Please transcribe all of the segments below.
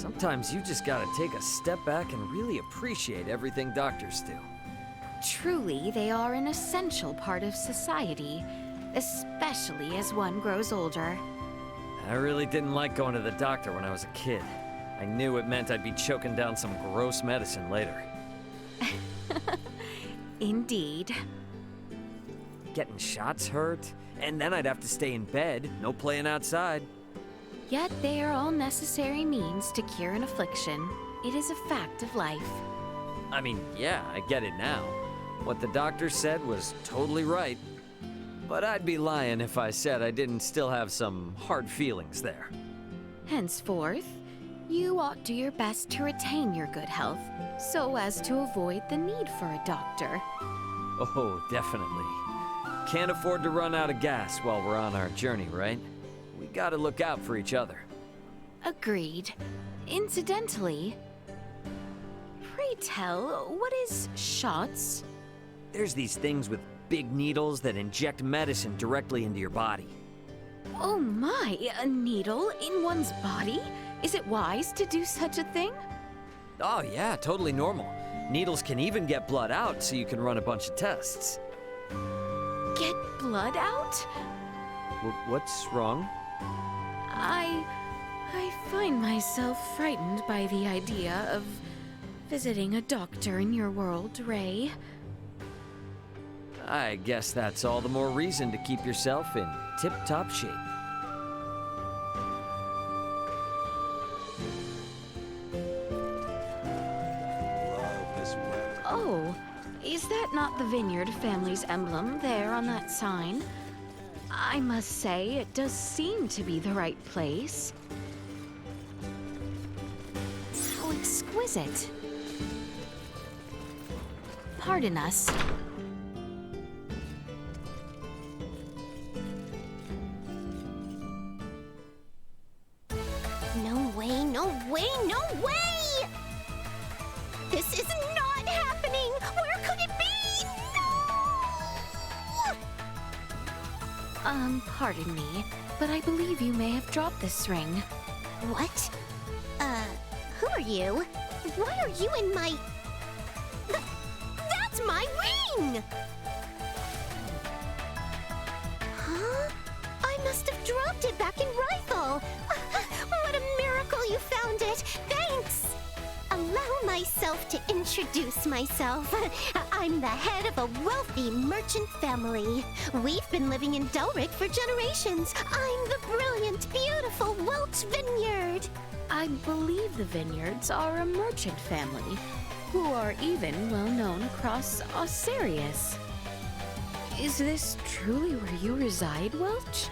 Sometimes you just gotta take a step back and really appreciate everything doctors do. Truly, they are an essential part of society, especially as one grows older. I really didn't like going to the doctor when I was a kid. I knew it meant I'd be choking down some gross medicine later. Indeed. Getting shots hurt, and then I'd have to stay in bed, no playing outside. Yet they are all necessary means to cure an affliction. It is a fact of life. I mean, yeah, I get it now. What the doctor said was totally right. But I'd be lying if I said I didn't still have some hard feelings there. Henceforth, you ought do your best to retain your good health, so as to avoid the need for a doctor. Oh, definitely. Can't afford to run out of gas while we're on our journey, right? We gotta look out for each other. Agreed. Incidentally, pray tell, what is shots? There's these things with big needles that inject medicine directly into your body. Oh my, a needle in one's body? Is it wise to do such a thing? Oh yeah, totally normal. Needles can even get blood out so you can run a bunch of tests. Get blood out? What's wrong? I find myself frightened by the idea of visiting a doctor in your world, Ray. I guess that's all the more reason to keep yourself in tip-top shape. Oh, is that not the Vineyard family's emblem there on that sign? I must say, it does seem to be the right place. How exquisite. Pardon us. No way, no way, no way! This is not happening! Where could it be? No! Pardon me, but I believe you may have dropped this ring. What? Who are you? Why are you in my... That's my ring! Huh? I must have dropped it back in Rifle. What a miracle you found it! Thanks! Allow myself to introduce myself. I'm the head of a wealthy merchant family. We've been living in Delric for generations. I'm the brilliant, beautiful Welch Vineyard. I believe the Vineyards are a merchant family, who are even well known across Osirius. Is this truly where you reside, Welch?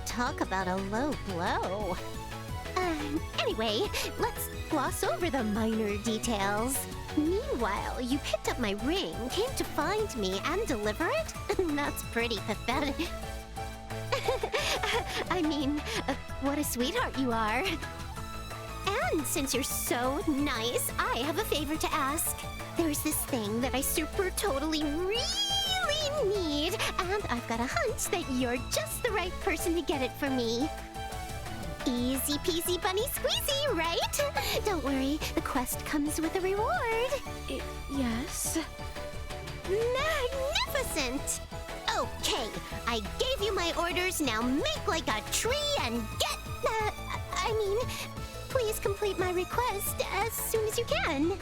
Talk about a low blow. Anyway, let's gloss over the minor details. Meanwhile, you picked up my ring, came to find me, and deliver it? That's pretty pathetic. I mean, what a sweetheart you are. And since you're so nice, I have a favor to ask. There's this thing that I totally really need, and I've got a hunch that you're just the right person to get it for me. Easy peasy bunny squeezy, right? Don't worry, the quest comes with a reward. Yes? Magnificent! Okay, I gave you my orders, now make like a tree and get... please complete my request as soon as you can.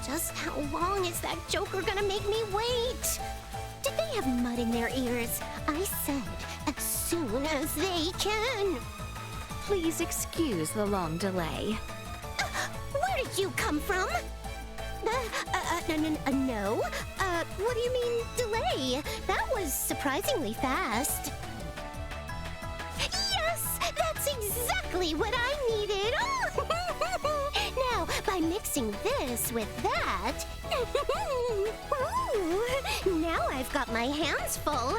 Just how long is that joker gonna make me wait? Did they have mud in their ears? I said, as soon as they can. Please excuse the long delay. Where did you come from? No. What do you mean, delay? That was surprisingly fast. Yes, that's exactly what I needed. Now, by mixing this with that... now I've got my hands full.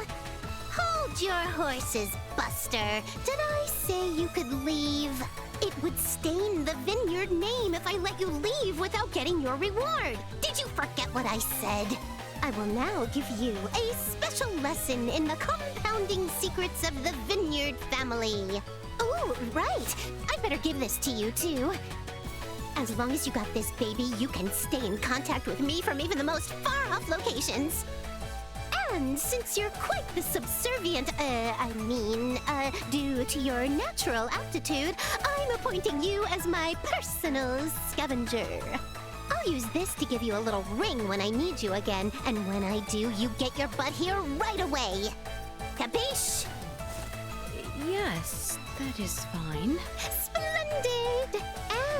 Hold your horses, Buster. Did I say you could leave? It would stain the vineyard weird name if I let you leave without getting your reward. Did you forget what I said? I will now give you a special lesson in the compounding secrets of the Vineyard family. Oh, right. I'd better give this to you, too. As long as you got this, baby, you can stay in contact with me from even the most far-off locations. And since you're quite the subservient, due to your natural aptitude, I'm appointing you as my personal scavenger. I'll use this to give you a little ring when I need you again, and when I do, you get your butt here right away. Capiche? Yes, that is fine. Splendid!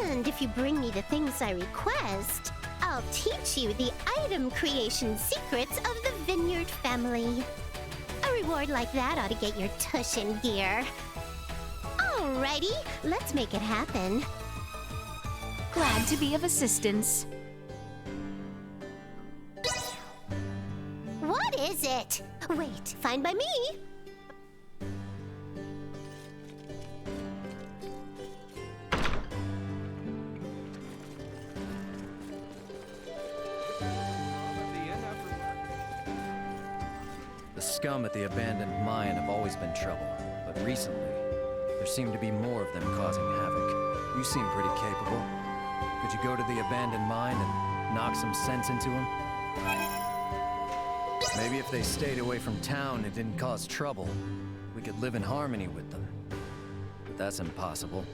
And if you bring me the things I request, I'll teach you the item creation secrets of the Vineyard family. A reward like that ought to get your tush in gear. Alrighty, let's make it happen. Glad to be of assistance. What is it? Wait, fine by me. The scum at the abandoned mine have always been trouble, but recently, there seem to be more of them causing havoc. You seem pretty capable. Could you go to the abandoned mine and knock some sense into them? Maybe if they stayed away from town and didn't cause trouble, we could live in harmony with them. But that's impossible.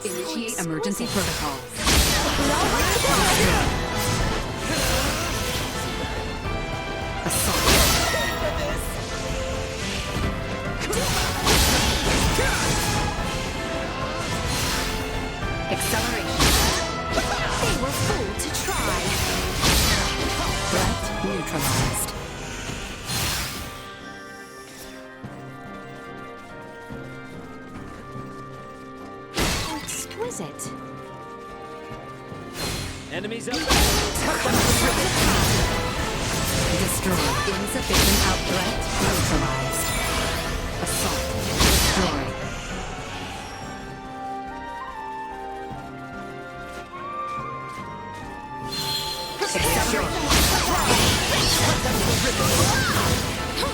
Initiate emergency protocols. Assault. Acceleration. They were fooled to try. Threat neutralized. Exquisite. Enemies up! Destroy. Insufficient out threat neutralized. Assault. Destroy.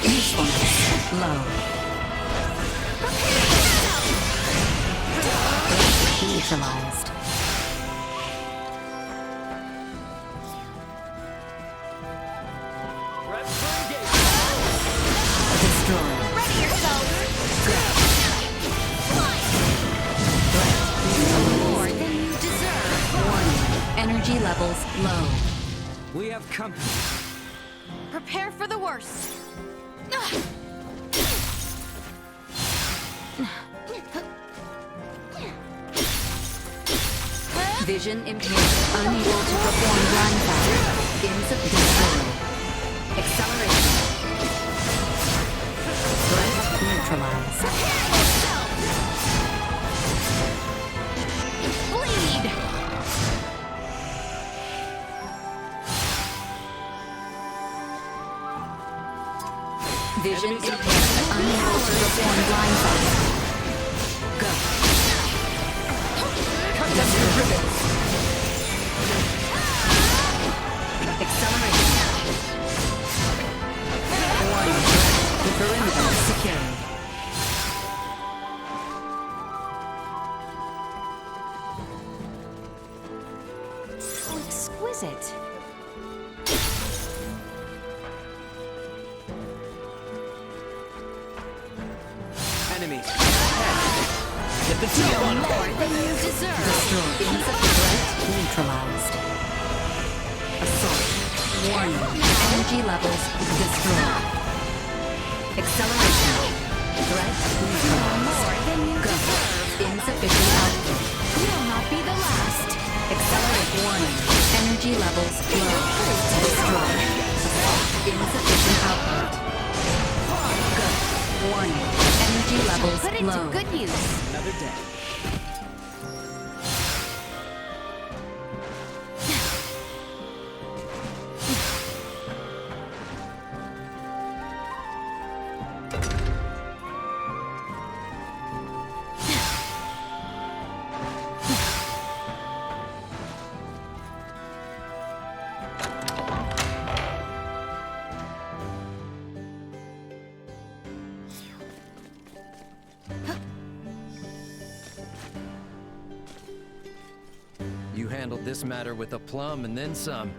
Usefulness low. Neutralized. Destroy. Ready yourself! More than you deserve. Warning. Energy levels low. We have company. Prepare for the worst. Vision impaired. Unable to perform blind fire. Insufficient. Acceleration. Threat neutralized. Bleed! Vision impaired. Unable to perform blind fire. Go. Acceleration. Warning. The perimeter is secured. Oh, exquisite. Enemies. Get the jump on them! More than you deserve. Destroy. Insufficient. Neutralized. Assault. Warning. Energy levels destroyed. Acceleration. Threat neutralized. More than you Go. deserve. Insufficient output. You'll not be the last. Accelerate. Warning. Energy levels low. Destroy. Insufficient output. Good. Warning. Energy levels Put it low. to good use. Another day. You handled this matter with aplomb and then some.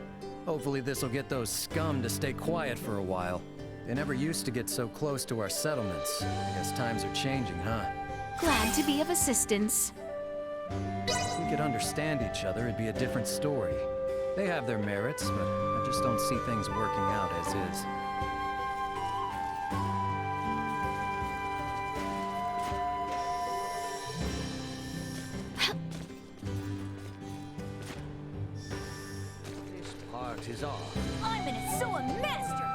Hopefully this'll get those scum to stay quiet for a while. They never used to get so close to our settlements. I guess times are changing, huh? Glad to be of assistance. If we could understand each other, it'd be a different story. They have their merits, but I just don't see things working out as is. This part is off. I'm an Soa master!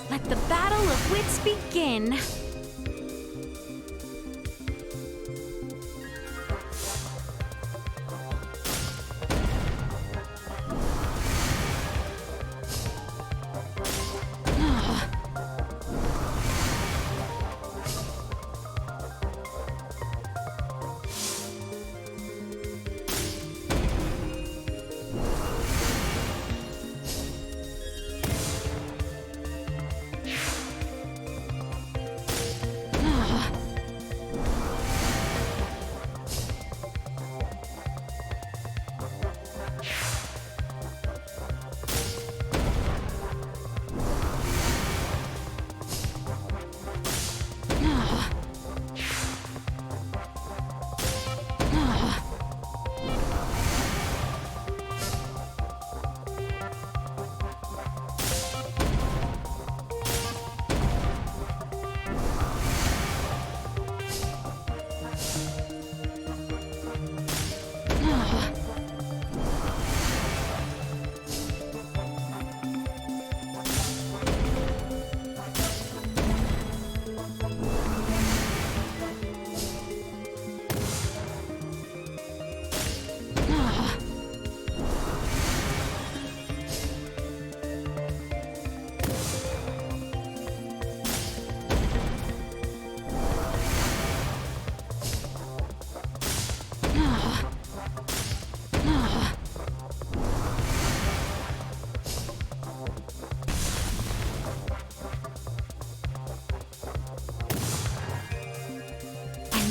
Let the battle of wits begin.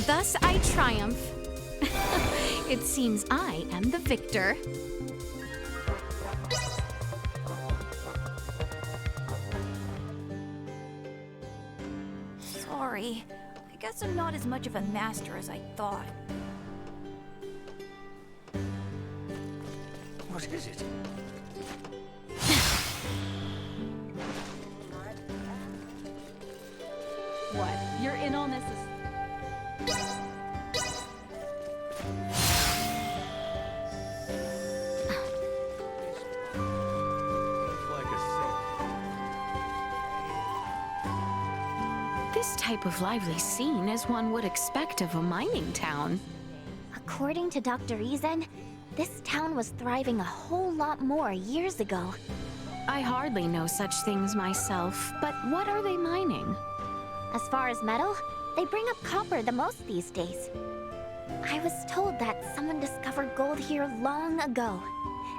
Thus I triumph. It seems I am the victor. Sorry. I guess I'm not as much of a master as I thought. What is it? What? You're in on this? Like a This type of lively scene is one would expect of a mining town. According to Dr. Izen, this town was thriving a whole lot more years ago. I hardly know such things myself, but what are they mining? As far as metal, they bring up copper the most these days. I was told that someone discovered gold here long ago,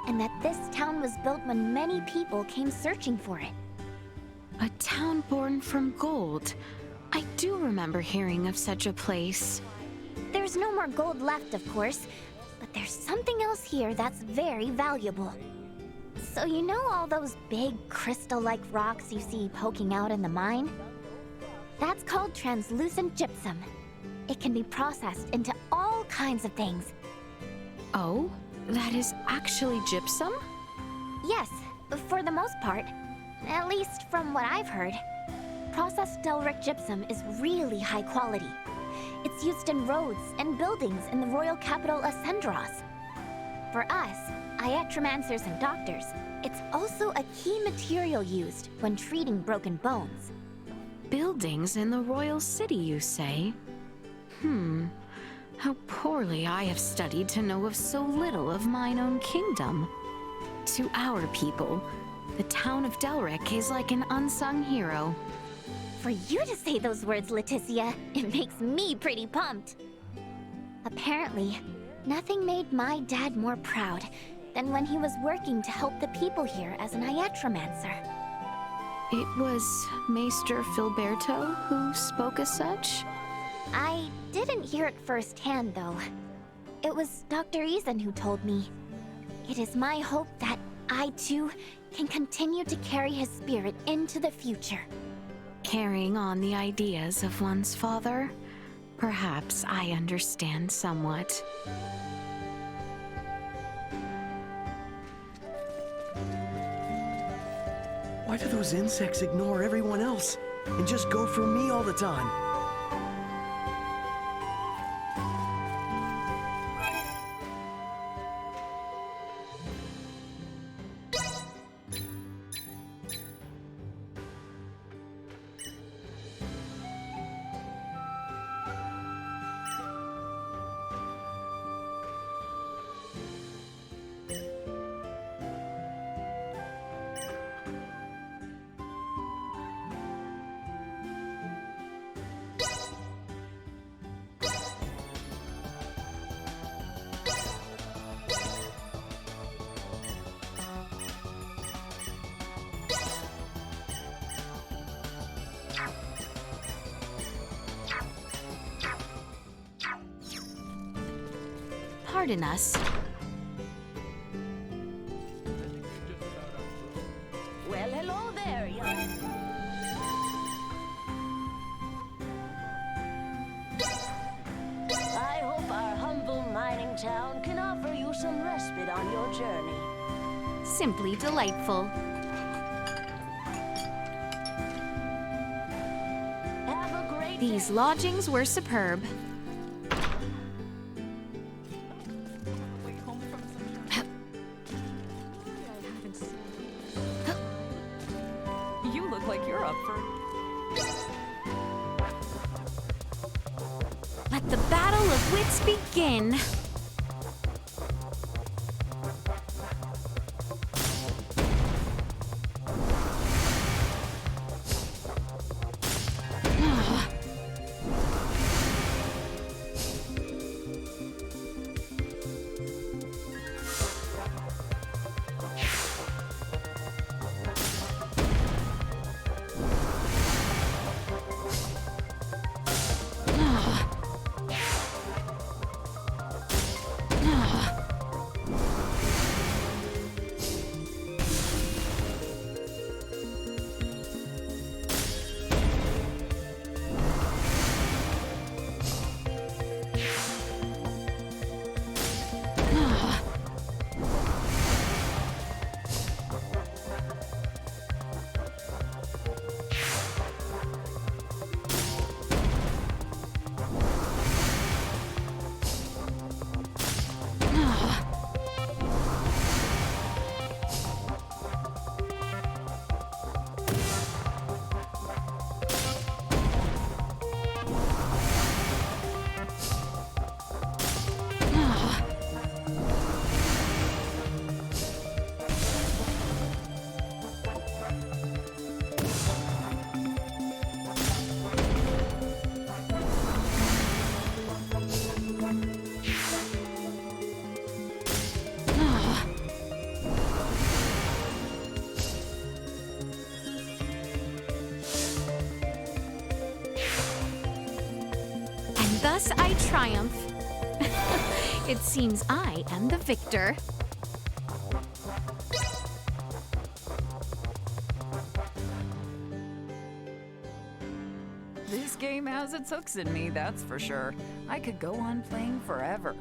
and that this town was built when many people came searching for it. A town born from gold. I do remember hearing of such a place. There's no more gold left, of course, but there's something else here that's very valuable. So you know all those big crystal-like rocks you see poking out in the mine? That's called translucent gypsum. It can be processed into all kinds of things. Oh, that is actually gypsum? Yes, for the most part. At least from what I've heard. Processed Delric gypsum is really high quality. It's used in roads and buildings in the royal capital Ascendros. For us, iatromancers and doctors, it's also a key material used when treating broken bones. Buildings in the royal city, you say? How poorly I have studied to know of so little of mine own kingdom. To our people, the town of Delric is like an unsung hero. For you to say those words, Leticia, it makes me pretty pumped. Apparently, nothing made my dad more proud than when he was working to help the people here as an iatromancer. It was Maester Filberto who spoke as such? I didn't hear it firsthand, though. It was Dr. Eason who told me. It is my hope that I, too, can continue to carry his spirit into the future. Carrying on the ideas of one's father? Perhaps I understand somewhat. Why do those insects ignore everyone else and just go for me all the time? Pardon us. Well, hello there, young. I hope our humble mining town can offer you some respite on your journey. Simply delightful. Have a great These lodgings were superb. You look like you're up for... Let the battle of wits begin. Thus I triumph. It seems I am the victor. This game has its hooks in me, that's for sure. I could go on playing forever.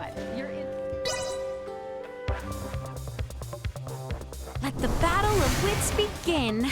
what? You're in. Let the battle of wits begin.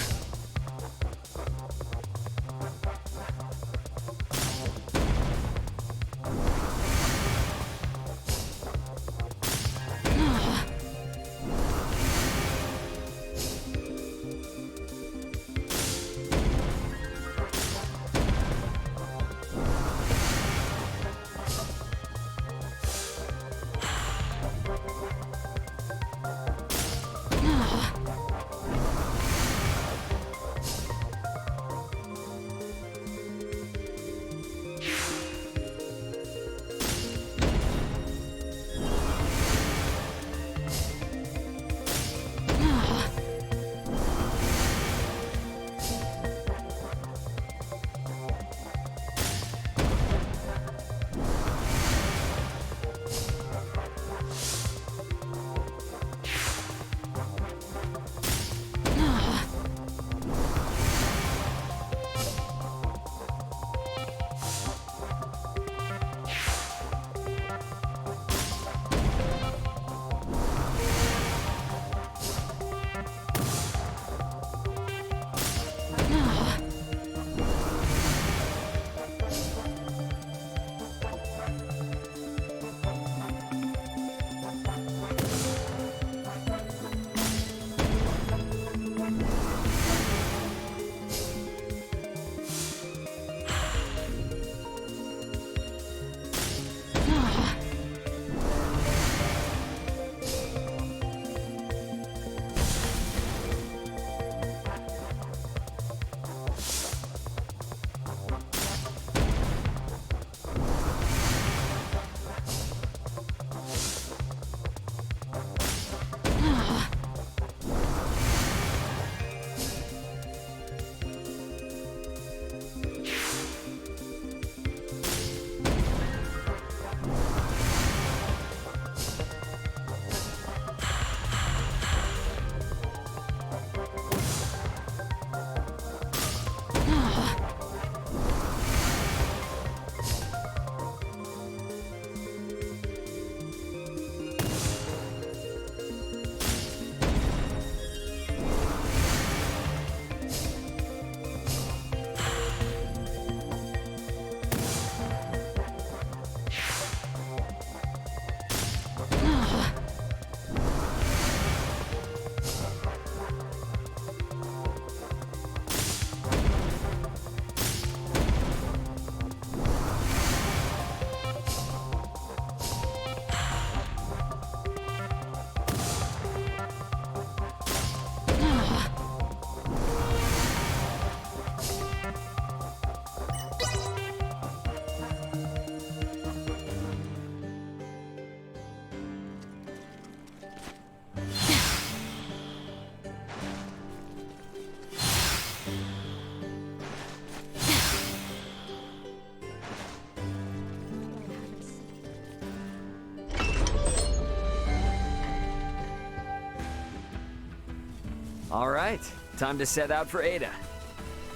All right, time to set out for Ada.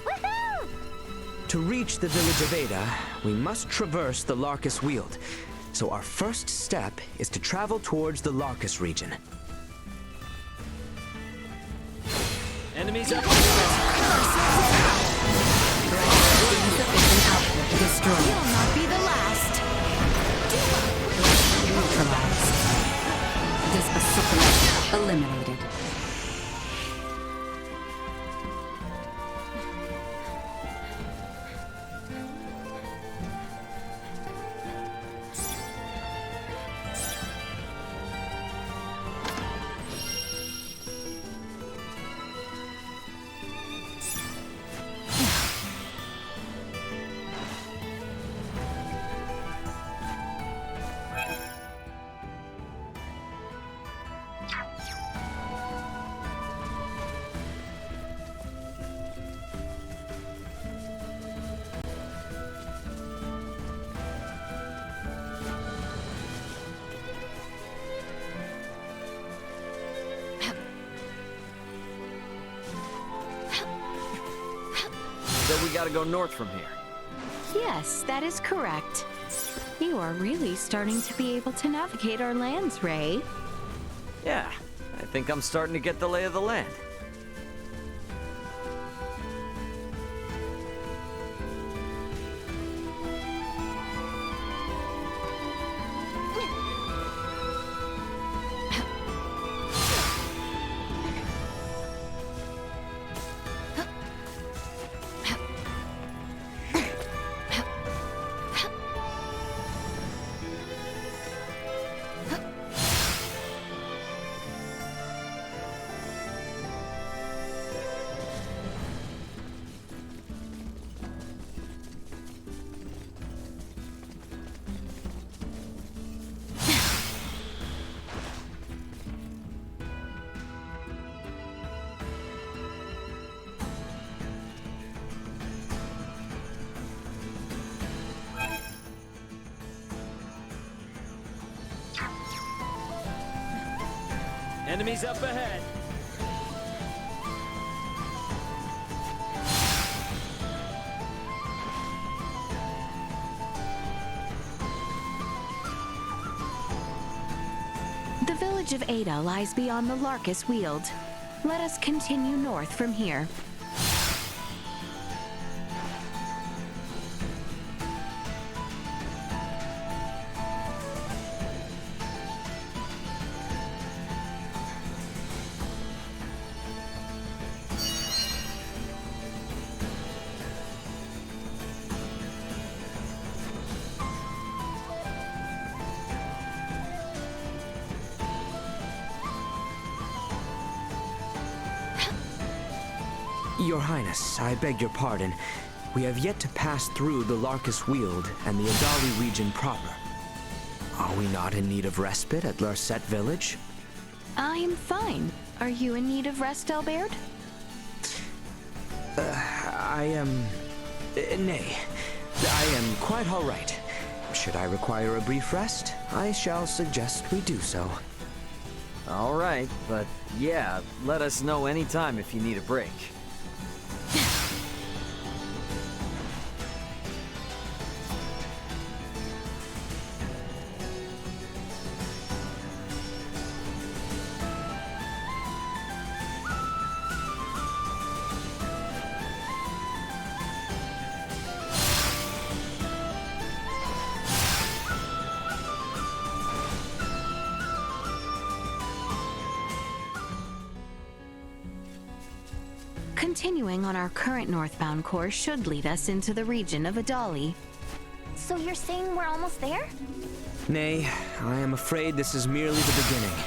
Woohoo! To reach the village of Ada, we must traverse the Larkus Weald. So our first step is to travel towards the Larkus region. Enemies are Insufficient output destroyed. You'll not be the last. Neutralized. Dispossessed. Eliminated. So we gotta go north from here. Yes, that is correct. You are really starting to be able to navigate our lands, Ray. Yeah, I think I'm starting to get the lay of the land. Enemies up ahead. The village of Ada lies beyond the Larkus Weald. Let us continue north from here. Your Highness, I beg your pardon. We have yet to pass through the Larkus Weald and the Adali region proper. Are we not in need of respite at Larset Village? I am fine. Are you in need of rest, Albert? I am... nay. I am quite all right. Should I require a brief rest, I shall suggest we do so. All right, but yeah, let us know anytime if you need a break. Continuing on our current northbound course should lead us into the region of Adali. So you're saying we're almost there? Nay, I am afraid this is merely the beginning.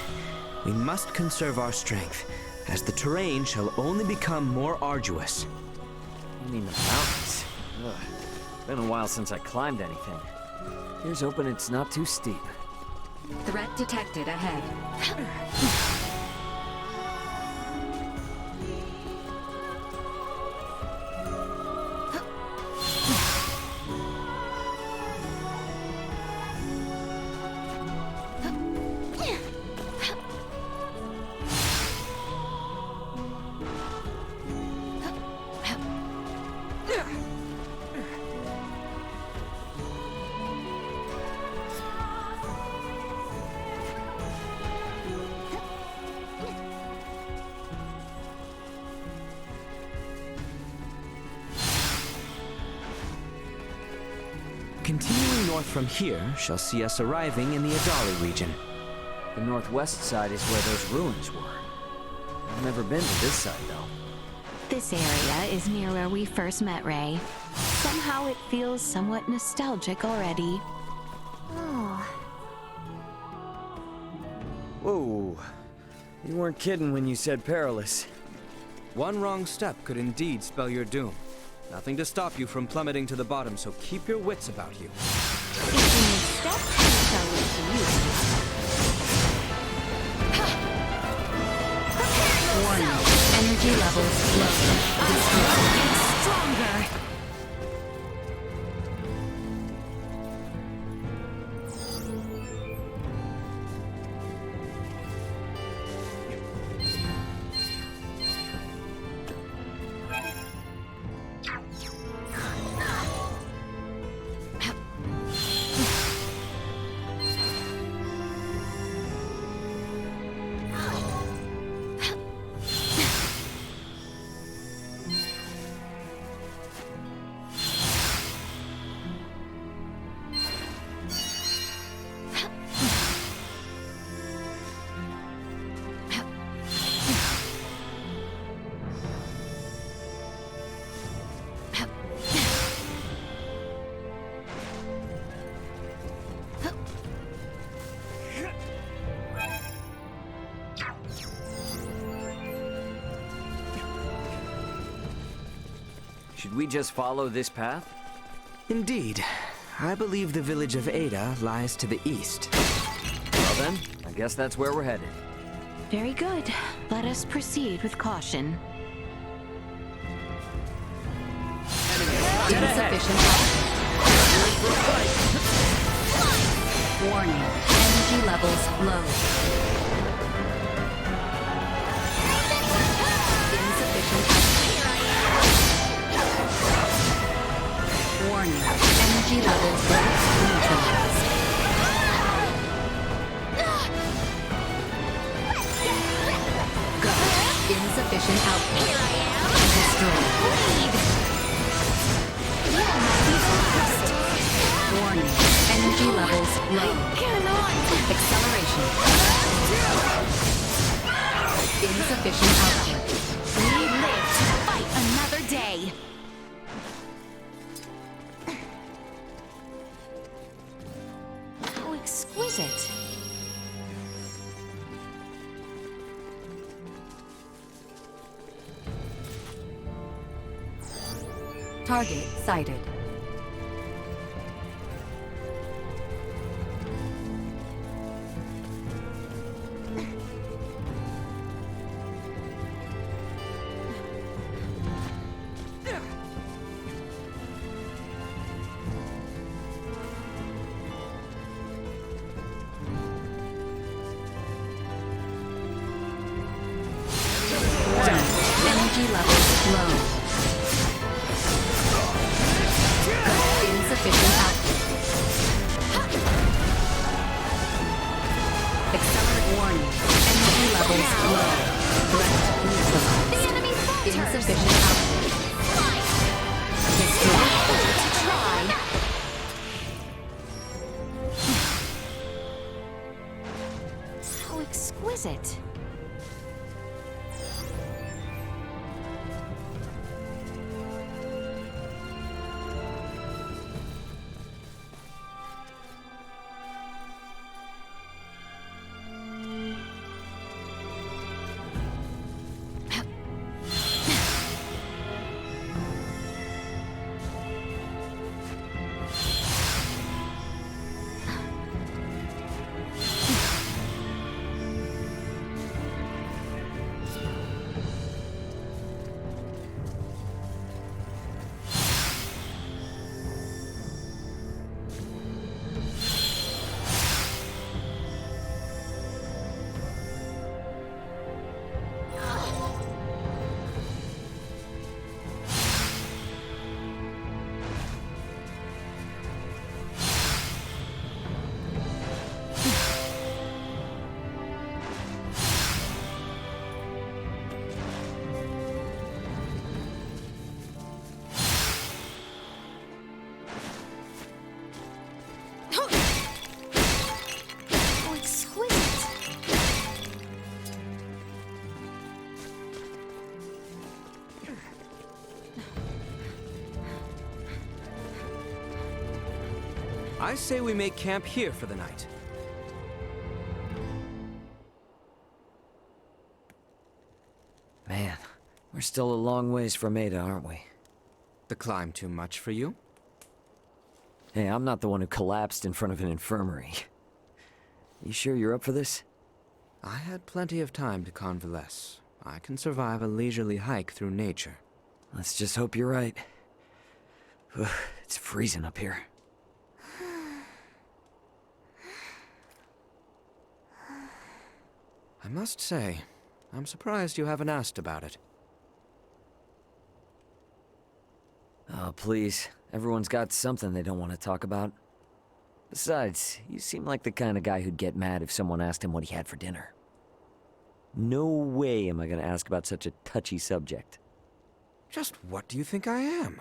We must conserve our strength, as the terrain shall only become more arduous. You mean the mountains? Ugh. Been a while since I climbed anything. Here's hoping it's not too steep. Threat detected ahead. Continuing north from here shall see us arriving in the Adali region. The northwest side is where those ruins were. I've never been to this side, though. This area is near where we first met Ray. Somehow it feels somewhat nostalgic already. Oh, Whoa. You weren't kidding when you said perilous. One wrong step could indeed spell your doom. Nothing to stop you from plummeting to the bottom, so keep your wits about you. If you misstep, you shall live to use. Warning. Energy levels low. Get stronger! we just follow this path? Indeed. I believe the village of Ada lies to the east. Well then, I guess that's where we're headed. Very good. Let us proceed with caution. Insufficient warning. Energy levels low. Insufficient warning. Energy levels low. Neutralized. Go. Insufficient output. Here I am. Destroy. Warning. Energy levels low. Acceleration. Insufficient output. We live to fight another day. How exquisite. Target sighted. Energy levels low. Insufficient output. Accelerate warning. Energy levels low. Threat neutralized. The enemy falters! Insufficient output. Destroy. How exquisite. How exquisite. I say we make camp here for the night. Man, we're still a long ways from Ada, aren't we? The climb too much for you? Hey, I'm not the one who collapsed in front of an infirmary. You sure you're up for this? I had plenty of time to convalesce. I can survive a leisurely hike through nature. Let's just hope you're right. Ugh, it's freezing up here. I must say, I'm surprised you haven't asked about it. Oh, please. Everyone's got something they don't want to talk about. Besides, you seem like the kind of guy who'd get mad if someone asked him what he had for dinner. No way am I gonna ask about such a touchy subject. Just what do you think I am?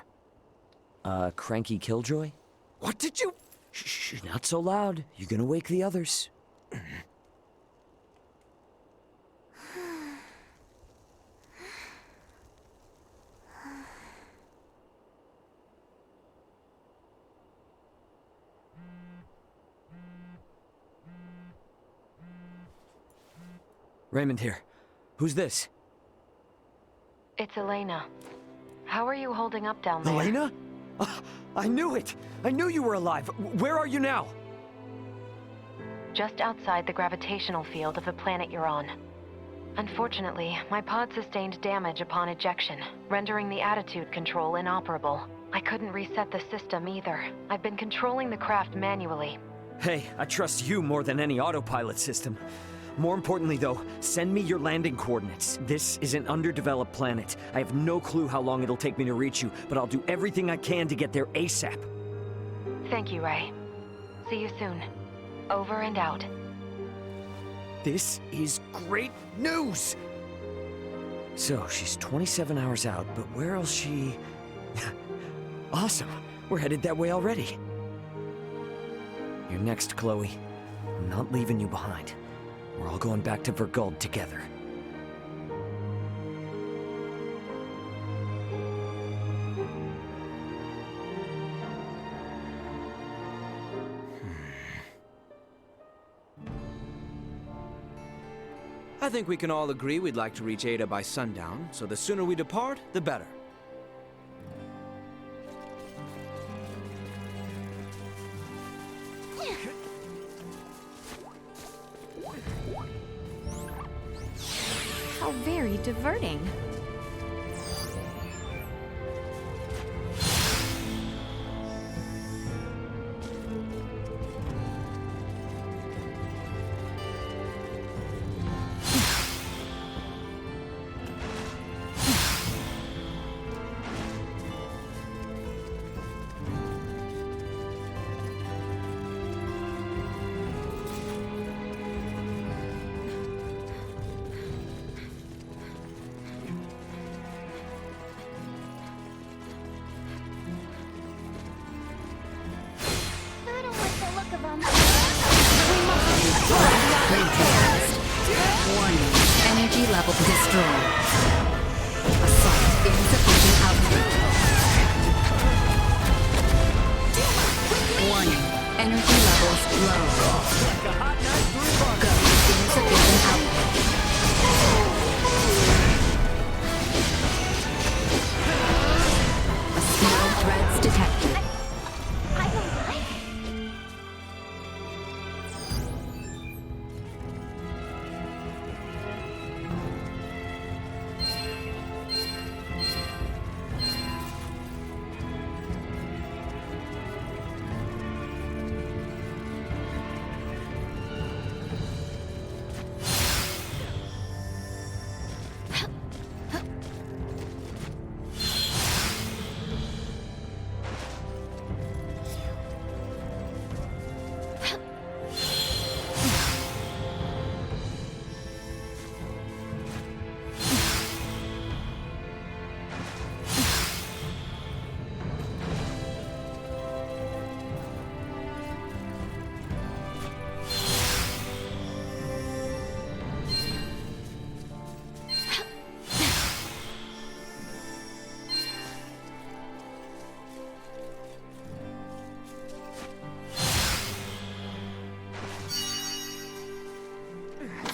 Cranky Killjoy? What did you... Shh, not so loud. You're gonna wake the others. Raymond here. Who's this? It's Elena. How are you holding up down there? Elena? I knew it! I knew you were alive! Where are you now? Just outside the gravitational field of the planet you're on. Unfortunately, my pod sustained damage upon ejection, rendering the attitude control inoperable. I couldn't reset the system either. I've been controlling the craft manually. Hey, I trust you more than any autopilot system. More importantly, though, send me your landing coordinates. This is an underdeveloped planet. I have no clue how long it'll take me to reach you, but I'll do everything I can to get there ASAP. Thank you, Ray. See you soon. Over and out. This is great news! So, she's 27 hours out, but where else she... Awesome! We're headed that way already. You're next, Chloe. I'm not leaving you behind. We're all going back to Verguld together. I think we can all agree we'd like to reach Ada by sundown, so the sooner we depart, the better. How very diverting. I don't like the look of them. Warning. Energy level destroyed. Assault insufficient output. Warning. Energy levels low. Go. Insufficient output. No threats detected. I don't like.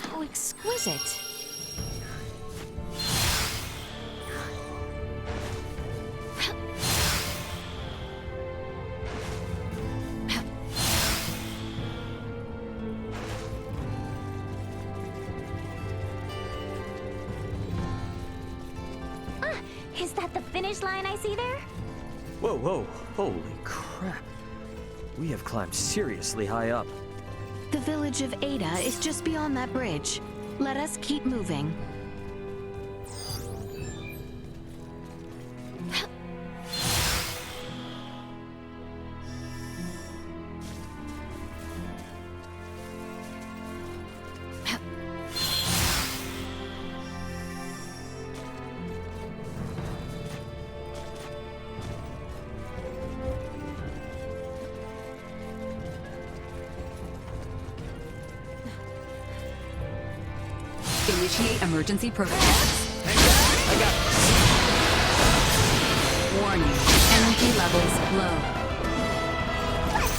How exquisite. Is that the finish line I see there? Whoa, whoa, holy crap. We have climbed seriously high up. The village of Ada is just beyond that bridge. Let us keep moving. Initiate emergency protocols. I got Warning. Energy levels low.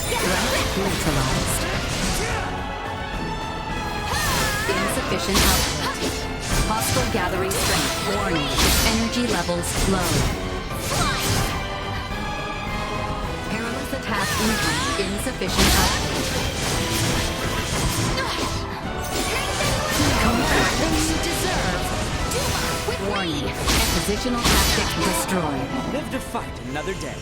Threat neutralized. Insufficient output. Hostile gathering strength. Warning. Energy levels low. Task income insufficient output. More than you deserve. Warning. Positional tactic destroyed. Live to fight another day.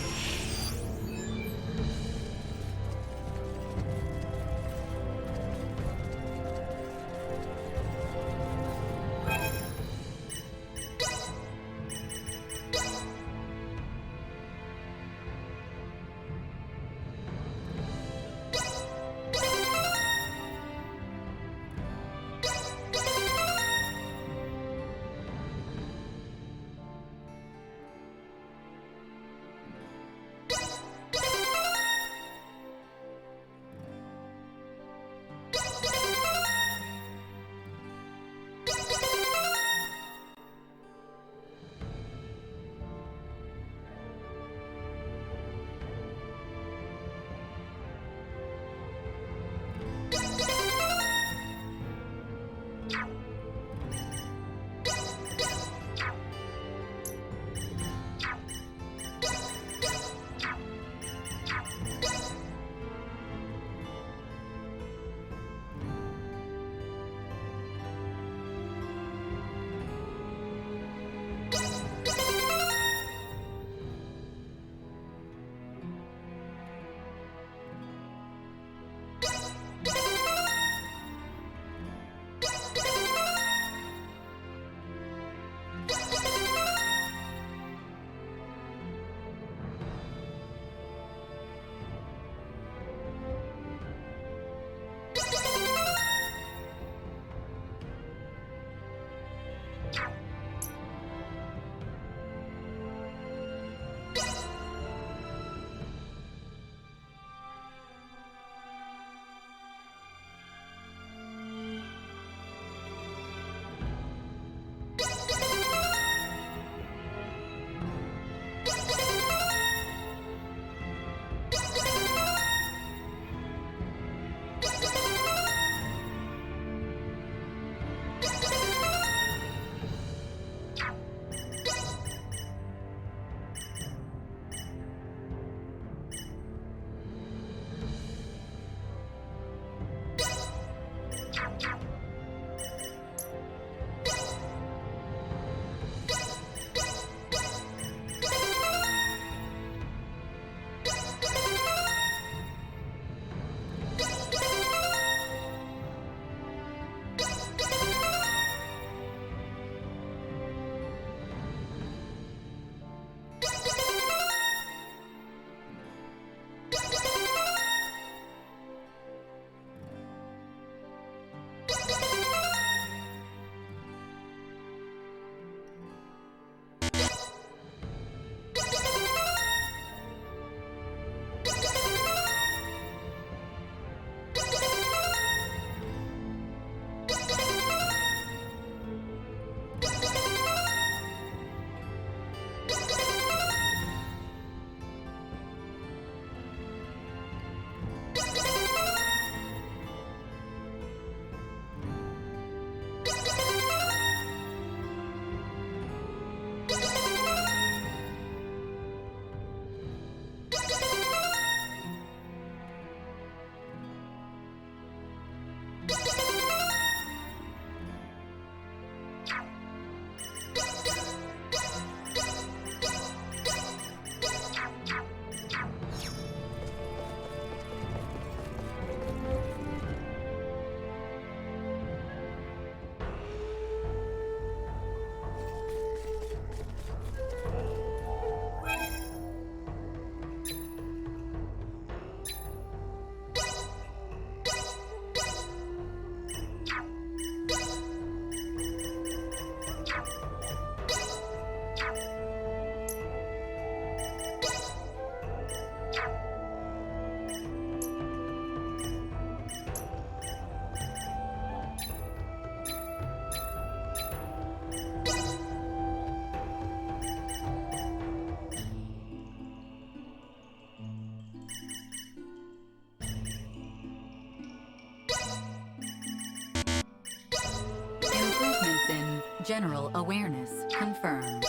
General awareness confirmed.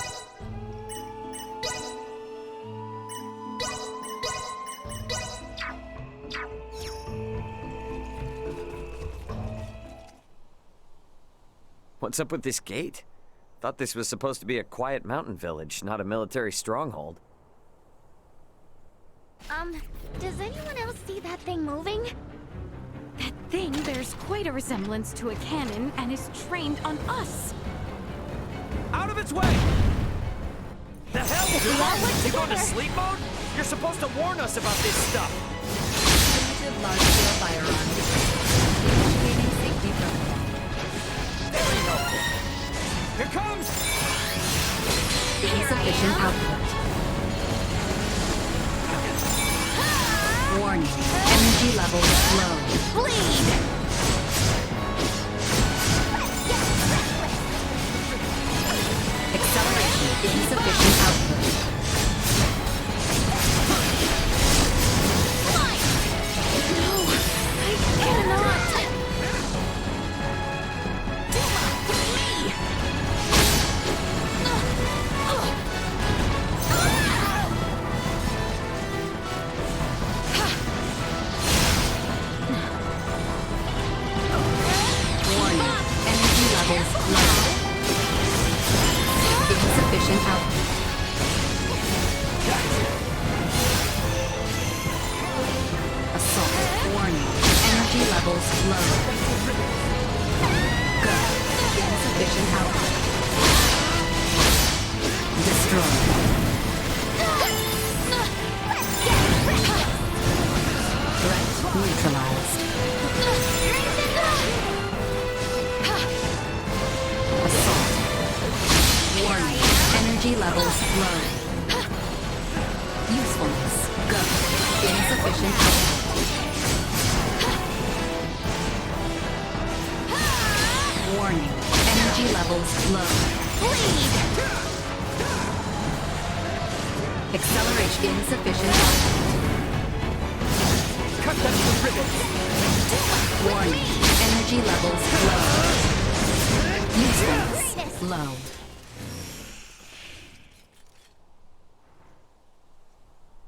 What's up with this gate? Thought this was supposed to be a quiet mountain village, not a military stronghold. Does anyone else see that thing moving? That thing bears quite a resemblance to a cannon and is trained on us. Out of its way! The hell? You going to sleep mode? You're supposed to warn us about this stuff. Primitive large-scale firearm. Maintaining safety protocol. Very helpful. Here comes! Insufficient output. Warning. Energy levels low. Bleed! Acceleration. Insufficient output.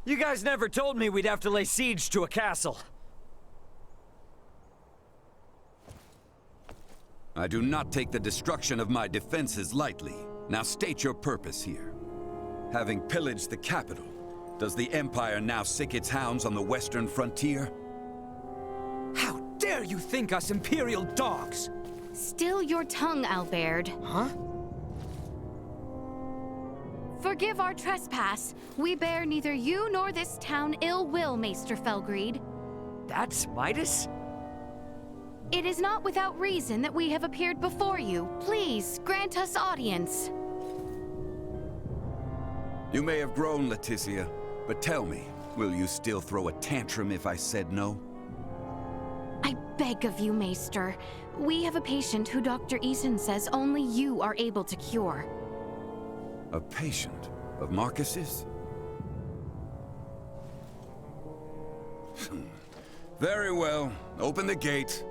You guys never told me we'd have to lay siege to a castle. I do not take the destruction of my defenses lightly. Now state your purpose here. Having pillaged the capital, does the Empire now sick its hounds on the western frontier? How dare you think us Imperial dogs? Still your tongue, Albert. Huh? Forgive our trespass. We bear neither you nor this town ill will, Maester Felgreed. That's Midas? It is not without reason that we have appeared before you. Please, grant us audience. You may have grown, Leticia, but tell me, will you still throw a tantrum if I said no? I beg of you, Maester. We have a patient who Dr. Eason says only you are able to cure. A patient of Marcus's? Very well. Open the gate.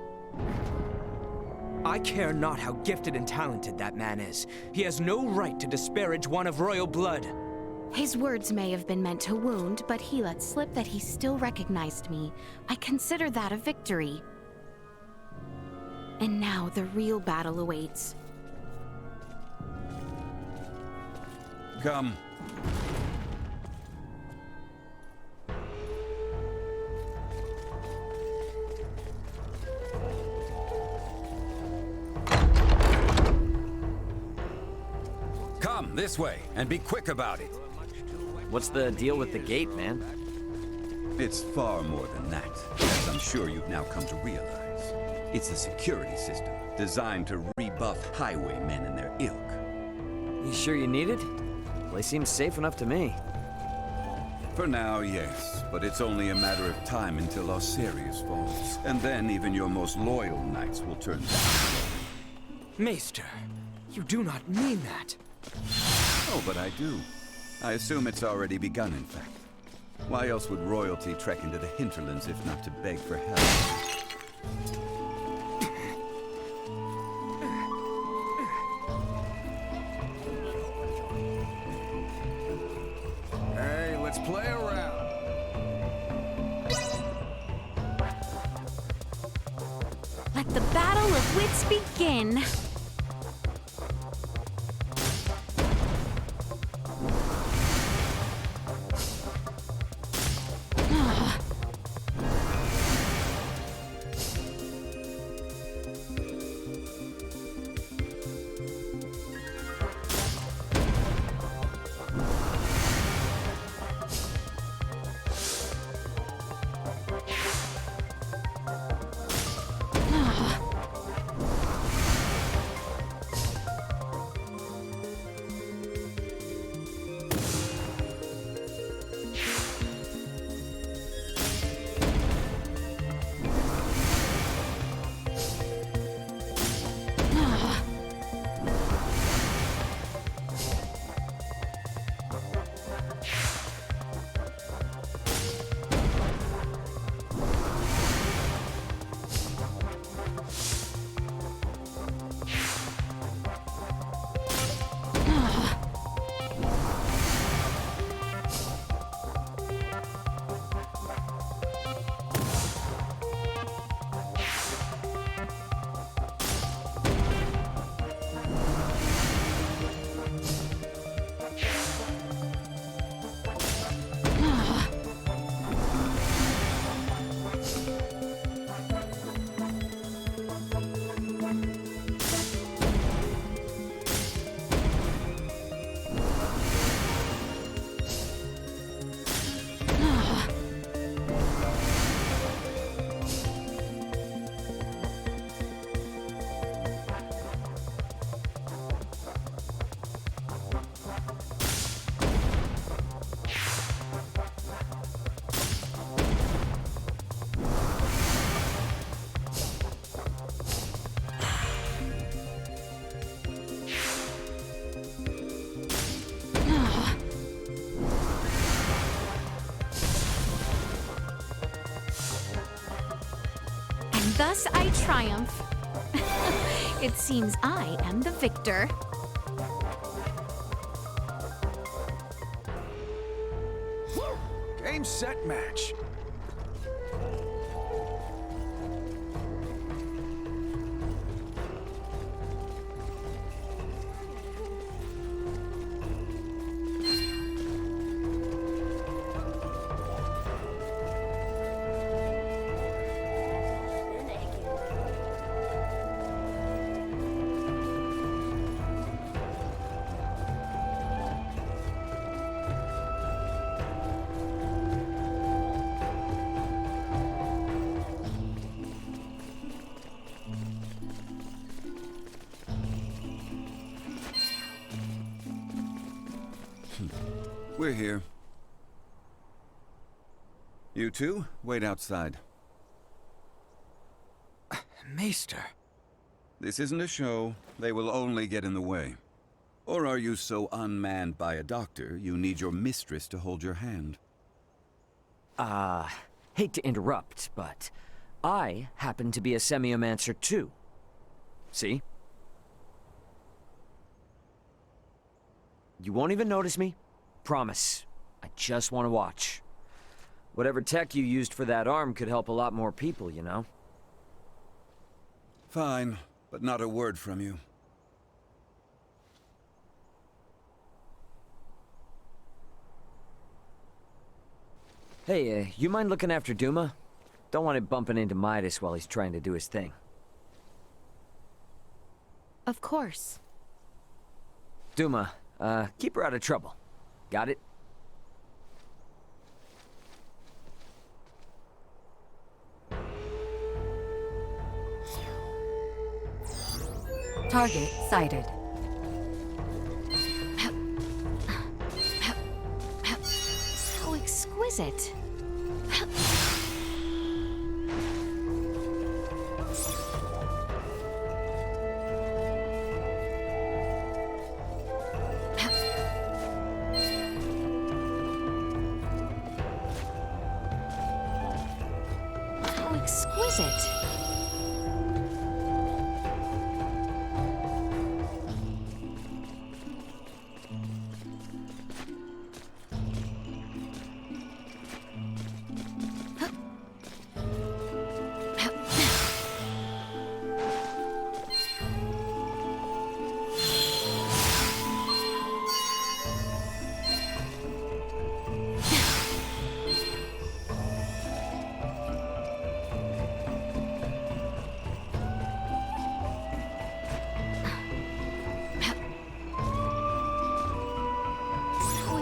I care not how gifted and talented that man is. He has no right to disparage one of royal blood. His words may have been meant to wound, but he let slip that he still recognized me. I consider that a victory. And now the real battle awaits. Come. Come, this way, and be quick about it. What's the deal with the gate, man? It's far more than that, as I'm sure you've now come to realize. It's a security system designed to rebuff highwaymen and their ilk. You sure you need it? Place seems safe enough to me. For now, yes, but it's only a matter of time until Osirius falls. And then even your most loyal knights will turn back. Maester, you do not mean that. Oh, but I do. I assume it's already begun, in fact. Why else would royalty trek into the hinterlands if not to beg for help? Hey, let's play around. Let the battle of wits begin. Thus I triumph. It seems I am the victor. Game, set, match. We're here. You two, wait outside. Maester. This isn't a show. They will only get in the way. Or are you so unmanned by a doctor, you need your mistress to hold your hand? Hate to interrupt, but I happen to be a semiomancer too. See? You won't even notice me. Promise. I just want to watch. Whatever tech you used for that arm could help a lot more people, you know? Fine, but not a word from you. Hey, you mind looking after Duma? Don't want it bumping into Midas while he's trying to do his thing. Of course. Duma, keep her out of trouble. Got it? Target sighted. How exquisite. How exquisite.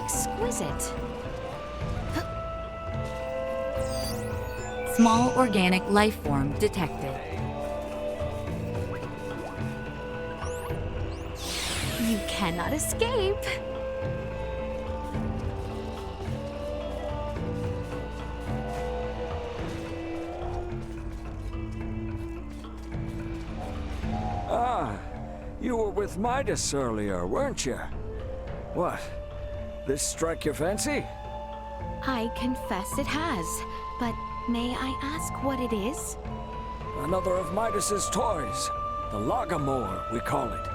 Exquisite. Small organic life form detected. You cannot escape. Ah, you were with Midas earlier, weren't you? What? This strike your fancy? I confess it has, but may I ask what it is? Another of Midas's toys. The Logomore, we call it.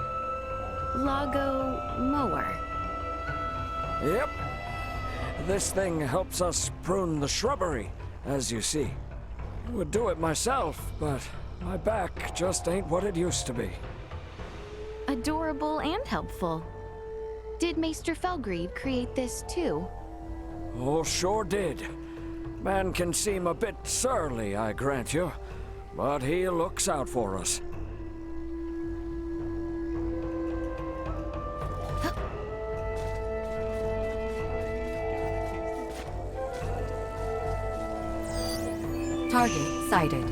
Lago Mower. Yep. This thing helps us prune the shrubbery, as you see. I would do it myself, but my back just ain't what it used to be. Adorable and helpful. Did Maester Felgried create this too? Oh, sure did. Man can seem a bit surly, I grant you, but he looks out for us. Target sighted.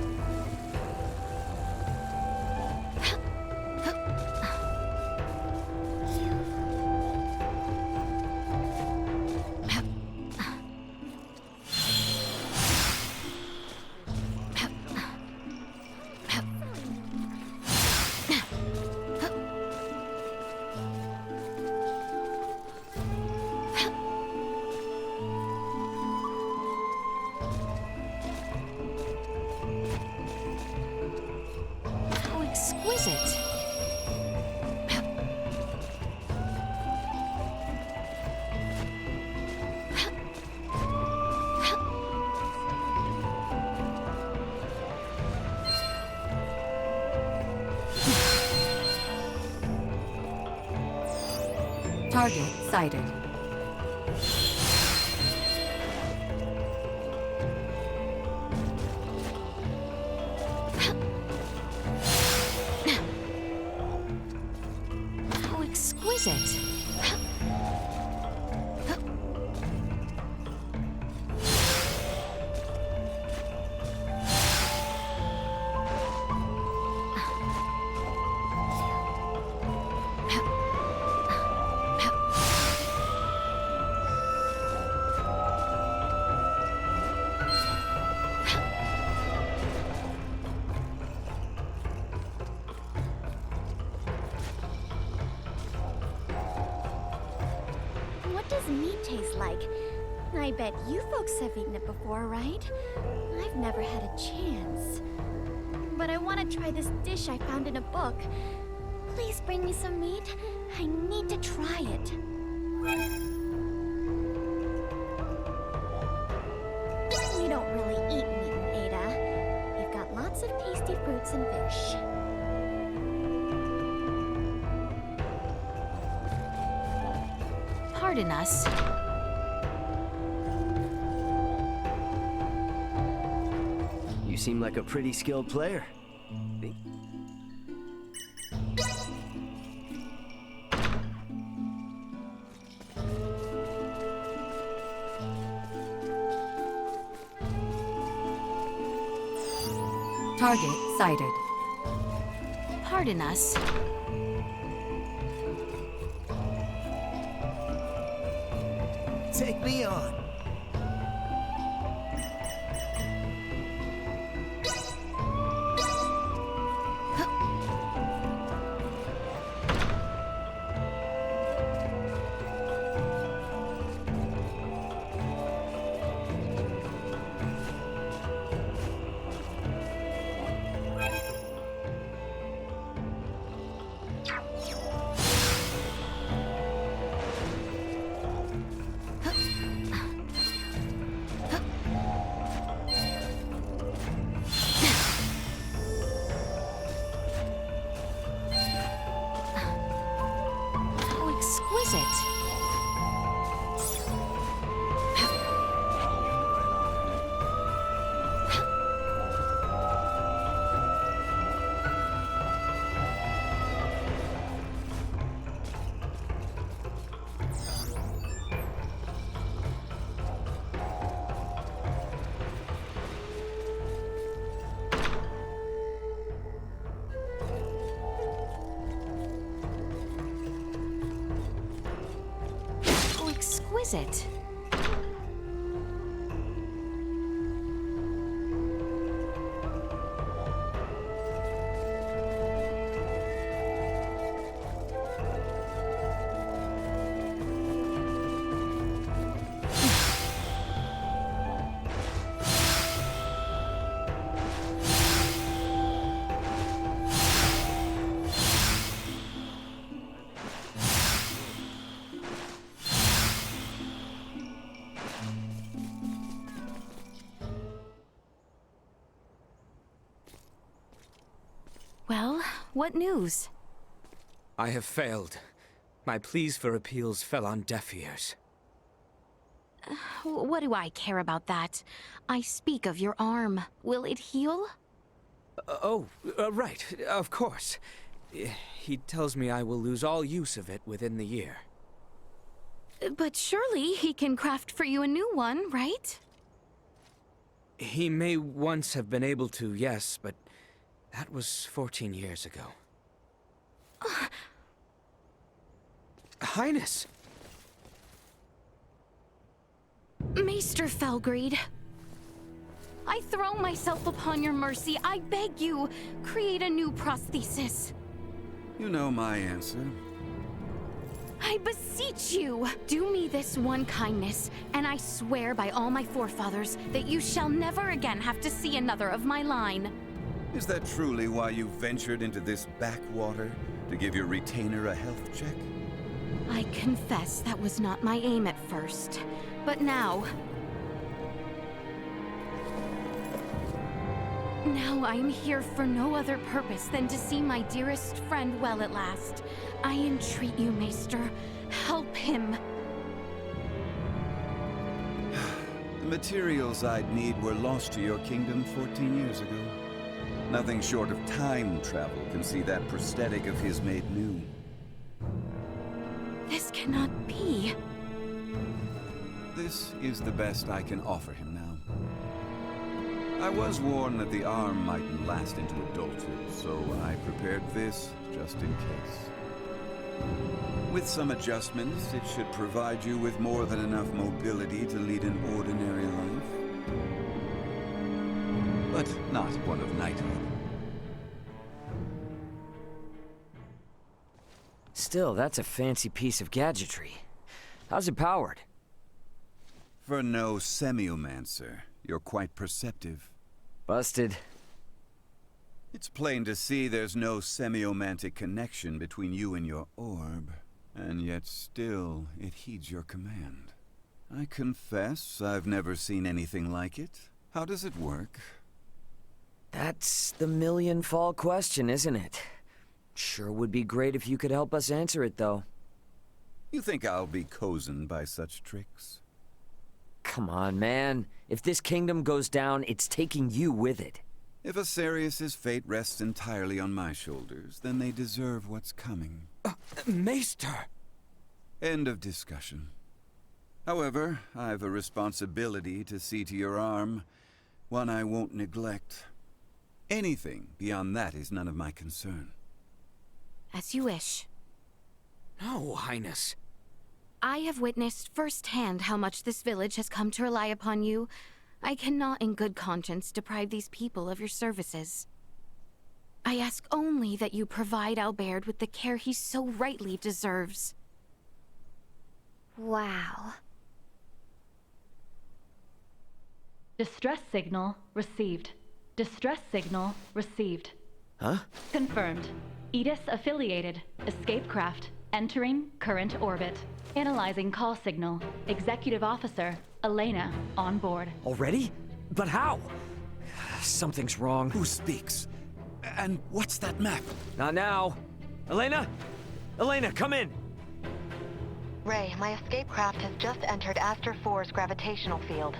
Target sighted. How exquisite. What does meat taste like? I bet you folks have eaten it before, right? I've never had a chance. But I want to try this dish I found in a book. Please bring me some meat. I need to try it. We don't really eat meat in Ada. We've got lots of tasty fruits and fish. Pardon us. You seem like a pretty skilled player. Target sighted. Pardon us. Take me on. How exquisite. How exquisite. Well, what news? I have failed. My pleas for appeals fell on deaf ears. What do I care about that? I speak of your arm. Will it heal? Right, of course. He tells me I will lose all use of it within the year. But surely he can craft for you a new one, right? He may once have been able to, yes, but that was 14 years ago. Highness! Maester Felgreed, I throw myself upon your mercy. I beg you, create a new prosthesis. You know my answer. I beseech you, do me this one kindness, and I swear by all my forefathers that you shall never again have to see another of my line. Is that truly why you ventured into this backwater? To give your retainer a health check? I confess that was not my aim at first, but now... Now I am here for no other purpose than to see my dearest friend well at last. I entreat you, Maester. Help him. The materials I'd need were lost to your kingdom 14 years ago. Nothing short of time travel can see that prosthetic of his made new. This cannot be. This is the best I can offer him now. I was warned that the arm mightn't last into adulthood, so I prepared this just in case. With some adjustments, it should provide you with more than enough mobility to lead an ordinary life. But not one of knighthood. Still, that's a fancy piece of gadgetry. How's it powered? For no semiomancer, you're quite perceptive. Busted. It's plain to see there's no semiomantic connection between you and your orb, and yet still it heeds your command. I confess I've never seen anything like it. How does it work? That's the million-fall question, isn't it? Sure would be great if you could help us answer it, though. You think I'll be cozened by such tricks? Come on, man. If this kingdom goes down, it's taking you with it. If Asarius' fate rests entirely on my shoulders, then they deserve what's coming. Maester! End of discussion. However, I've a responsibility to see to your arm, one I won't neglect. Anything beyond that is none of my concern. As you wish. No, Highness. I have witnessed firsthand how much this village has come to rely upon you. I cannot in good conscience deprive these people of your services. I ask only that you provide Albert with the care he so rightly deserves. Wow. Distress signal received. Distress signal received. Huh? Confirmed. Edis affiliated. Escape craft. Entering current orbit. Analyzing call signal. Executive Officer Elena on board. Already? But how? Something's wrong. Who speaks? And what's that map? Not now. Elena? Elena, come in! Ray, my escape craft has just entered Aster 4's gravitational field.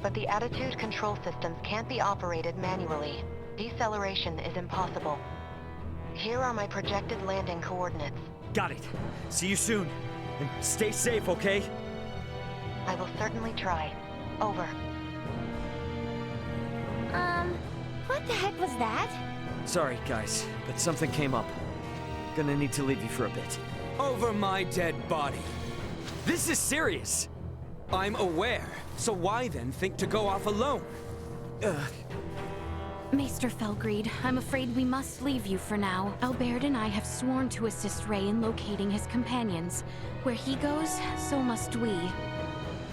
But the attitude control systems can't be operated manually. Deceleration is impossible. Here are my projected landing coordinates. Got it. See you soon. And stay safe, okay? I will certainly try. Over. What the heck was that? Sorry, guys, but something came up. Gonna need to leave you for a bit. Over my dead body. This is serious! I'm aware, so why then think to go off alone? Maester Felgreed, I'm afraid we must leave you for now. Albert and I have sworn to assist Ray in locating his companions. Where he goes, so must we.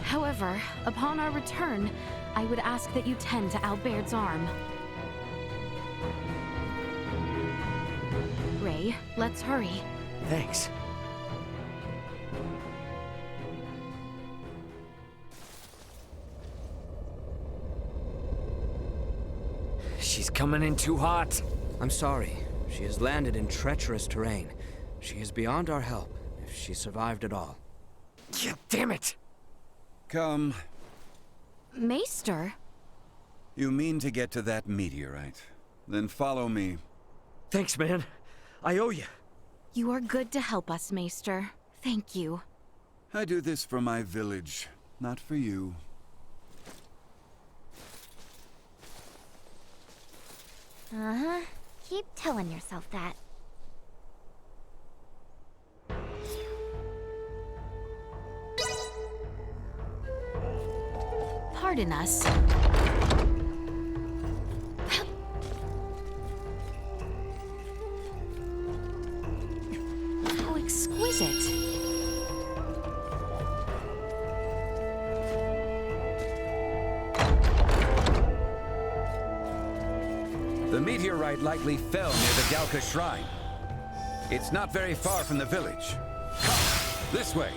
However, upon our return, I would ask that you tend to Albert's arm. Ray, let's hurry. Thanks. She's coming in too hot. I'm sorry. She has landed in treacherous terrain. She is beyond our help, if she survived at all. Yeah, damn it! Come. Maester? You mean to get to that meteorite? Then follow me. Thanks, man. I owe you. You are good to help us, Maester. Thank you. I do this for my village, not for you. Uh-huh. Keep telling yourself that. Pardon us. How exquisite. The meteorite likely fell near the Galka Shrine. It's not very far from the village. Come, this way.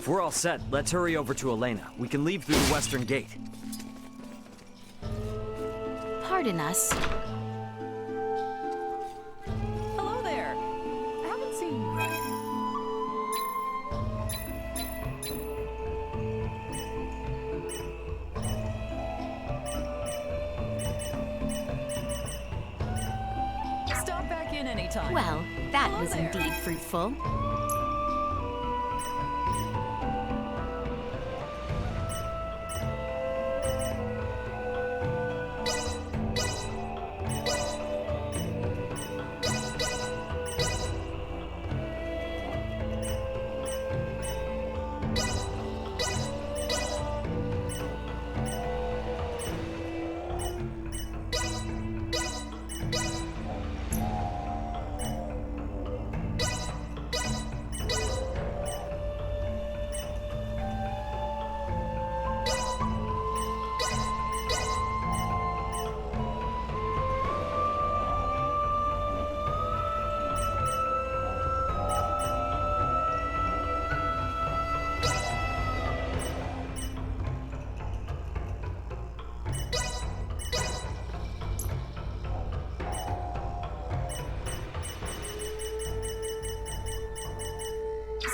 If we're all set, let's hurry over to Elena. We can leave through the western gate. Pardon us. Hello there. I haven't seen Stop back in anytime. Well, that Hello was there. indeed fruitful.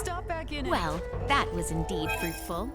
Stop back in. Well, that was indeed fruitful.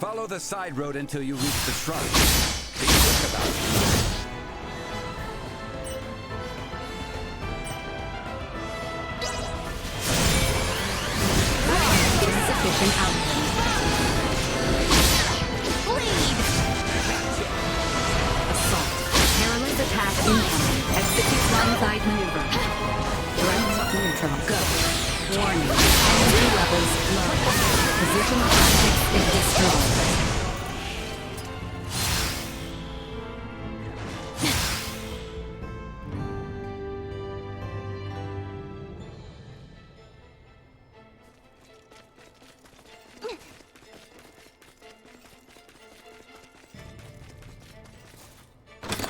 Follow the side road until you reach the shrine. Be quick about it. Insufficient output. Bleed! Assault. Perilous attack incoming. Execute blindside maneuver. Threat neutral. Go. Warning. Energy levels low. Position objects if destroyed.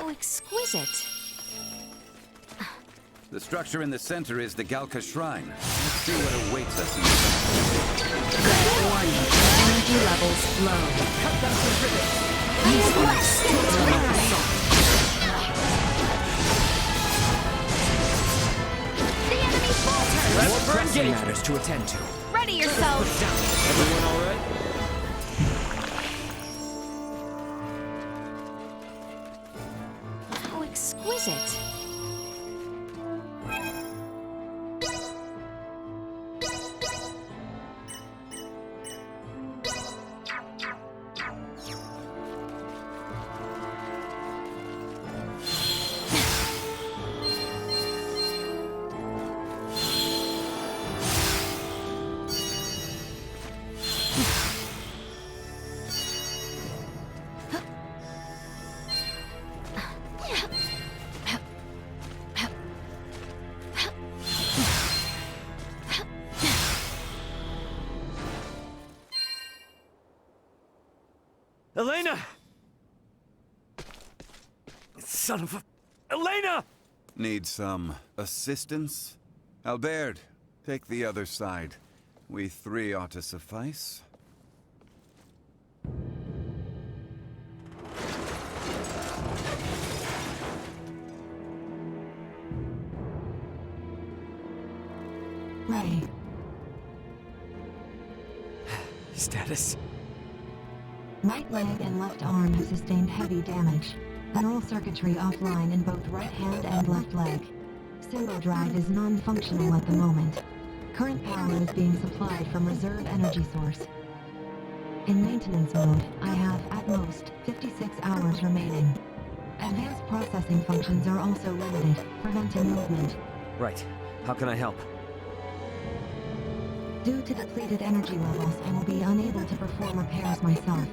Oh, exquisite. The structure in the center is the Galka Shrine. Let's see what awaits us inside. Warning. Energy levels low. Usefulness. The enemy falters. More pressing matters to attend to. Ready yourself. Everyone all right? How exquisite. Elena! Son of a... Elena! Need some assistance? Albert, take the other side. We three ought to suffice. Ray. Status? Right leg and left arm have sustained heavy damage. Neural circuitry offline in both right hand and left leg. Symbol drive is non-functional at the moment. Current power is being supplied from reserve energy source. In maintenance mode, I have, at most, 56 hours remaining. Advanced processing functions are also limited, preventing movement. Right. How can I help? Due to depleted energy levels, I will be unable to perform repairs myself.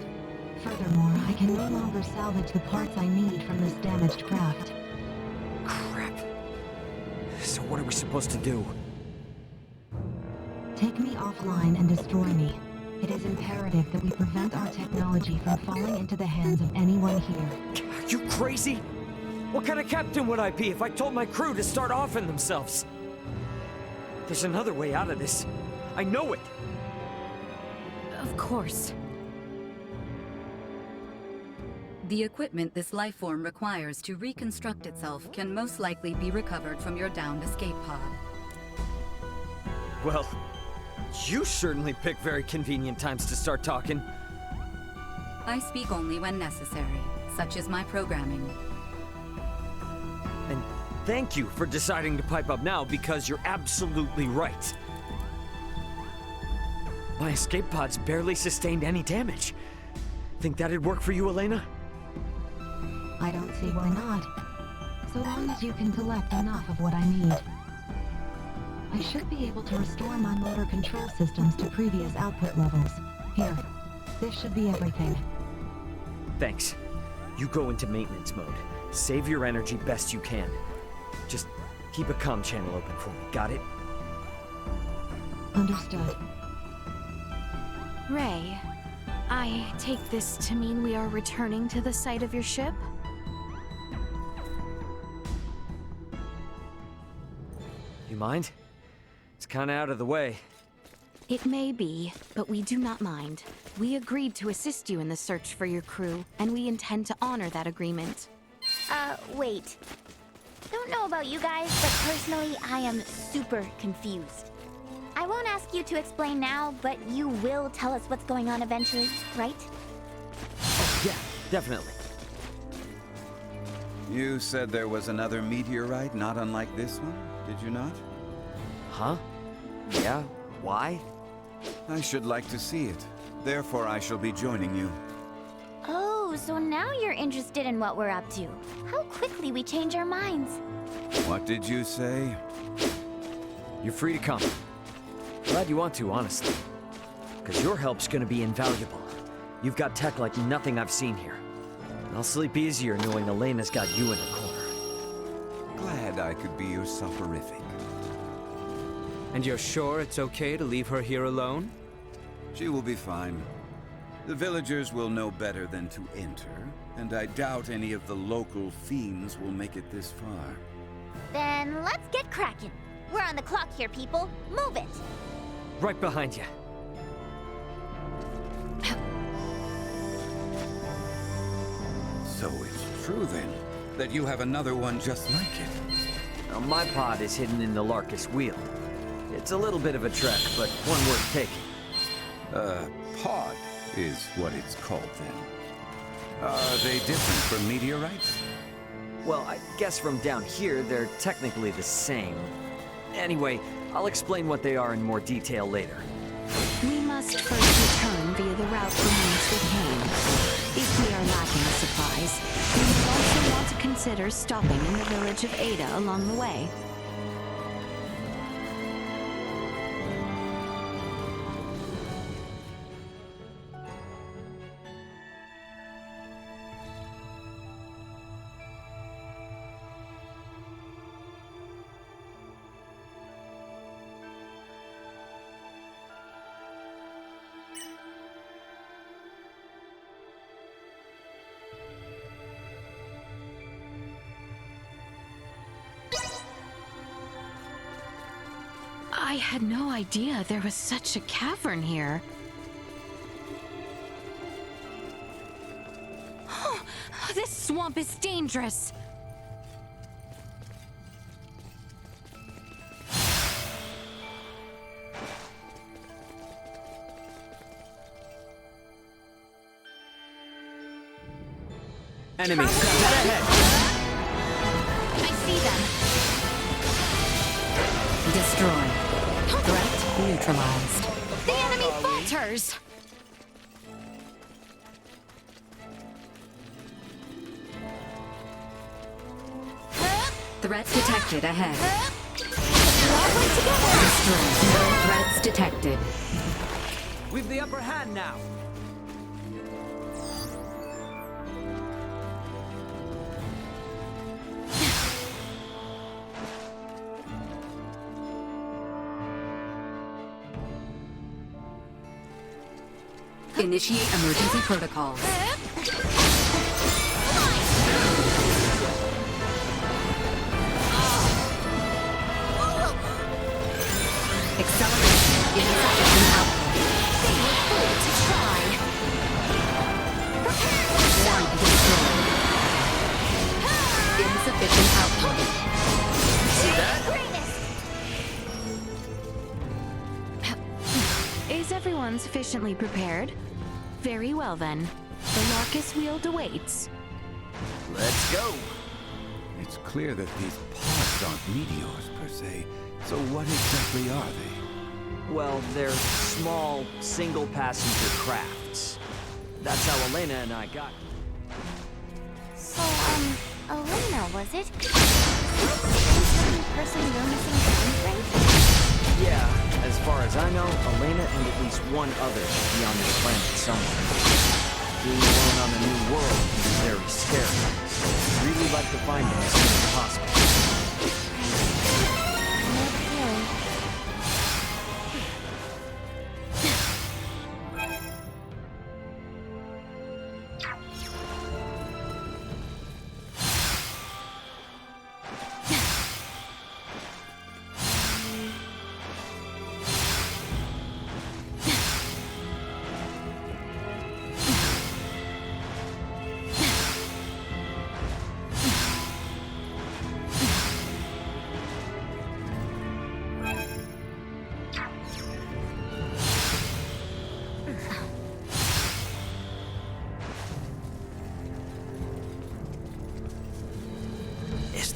Furthermore, I can no longer salvage the parts I need from this damaged craft. Crap. So what are we supposed to do? Take me offline and destroy me. It is imperative that we prevent our technology from falling into the hands of anyone here. Are you crazy? What kind of captain would I be if I told my crew to start offing themselves? There's another way out of this. I know it! Of course. The equipment this life form requires to reconstruct itself can most likely be recovered from your downed escape pod. Well, you certainly pick very convenient times to start talking. I speak only when necessary, such as my programming. And thank you for deciding to pipe up now, because you're absolutely right. My escape pods barely sustained any damage. Think that'd work for you, Elena? I don't see why not. So long as you can collect enough of what I need. I should be able to restore my motor control systems to previous output levels. Here, this should be everything. Thanks. You go into maintenance mode. Save your energy best you can. Just keep a comm channel open for me, got it? Understood. Ray, I take this to mean we are returning to the site of your ship? You mind? It's kinda out of the way. It may be, but we do not mind. We agreed to assist you in the search for your crew, and we intend to honor that agreement. Wait. Don't know about you guys, but personally, I am super confused. I won't ask you to explain now, but you will tell us what's going on eventually, right? definitely. You said there was another meteorite not unlike this one, did you not? Huh? Yeah? Why? I should like to see it. Therefore, I shall be joining you. Oh, so now you're interested in what we're up to. How quickly we change our minds. What did you say? You're free to come. Glad you want to, honestly. Because your help's gonna be invaluable. You've got tech like nothing I've seen here. I'll sleep easier knowing Elena's got you in her corner. Glad I could be your soporific. And you're sure it's okay to leave her here alone? She will be fine. The villagers will know better than to enter, and I doubt any of the local fiends will make it this far. Then let's get cracking. We're on the clock here, people. Move it! Right behind you. So it's true then, that you have another one just like it. Now, my pod is hidden in the Larkus Wheel. It's a little bit of a trek, but one worth taking. Pod is what it's called then. Are they different from meteorites? Well, I guess from down here, they're technically the same. Anyway, I'll explain what they are in more detail later. We must first return via the route from whence we came. If we are lacking supplies, we would also want to consider stopping in the village of Ada along the way. I had no idea there was such a cavern here. This swamp is dangerous. Enemy, dead ahead! I see them. Destroy. Threat neutralized. The enemy falters! Threat detected ahead. Destroy. No threats detected. We've the upper hand now. Initiate emergency protocols. Acceleration. Insufficient output. They were fooled to try. Prepare yourself! Destroy. Insufficient output. See that? Is everyone sufficiently prepared? Very well then. The Larkus Wheel awaits. Let's go! It's clear that these pods aren't meteors per se, so what exactly are they? Well, they're small, single-passenger crafts. That's how Elena and I got. So, Elena, was it? Is this the person you're missing down with? Yeah, as far as I know, Elena and at least one other should be on this planet somewhere. Being alone on a new world can be very scary. I'd really like to find them as soon as possible.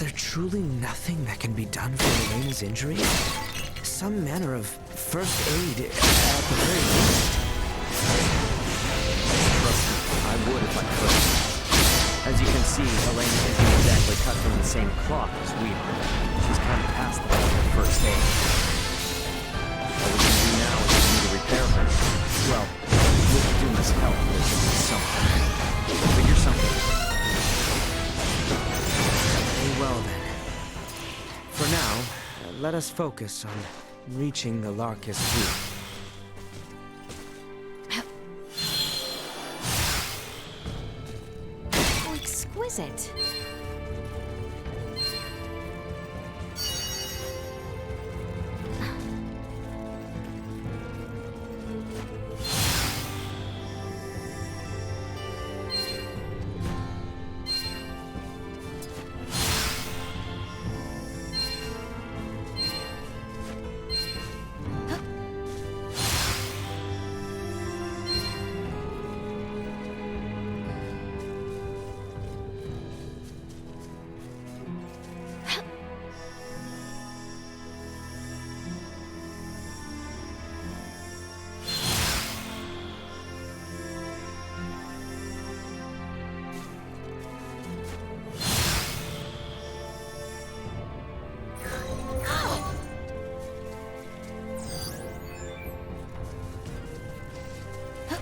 there truly nothing that can be done for Elena's injury? Some manner of first aid at the very least. Trust me, I would if I could. As you can see, Elena isn't exactly cut from the same cloth as we are. She's kind of past the point of first aid. All we can do now is we need to repair her. Well, with Duma's help, there should be something. We'll figure something. Very well then. For now, let us focus on reaching the Larkus Field. Oh, exquisite.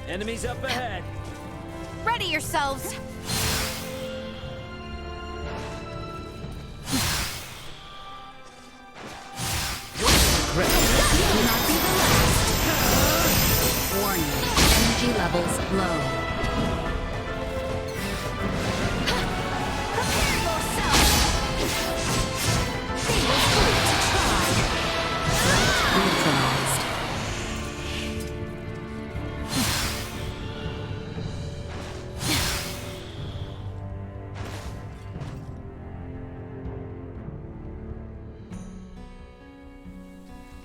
Enemies up ahead! Ready yourselves! Warning, energy levels low. Prepare yourself! They will prove to try! Neutralized.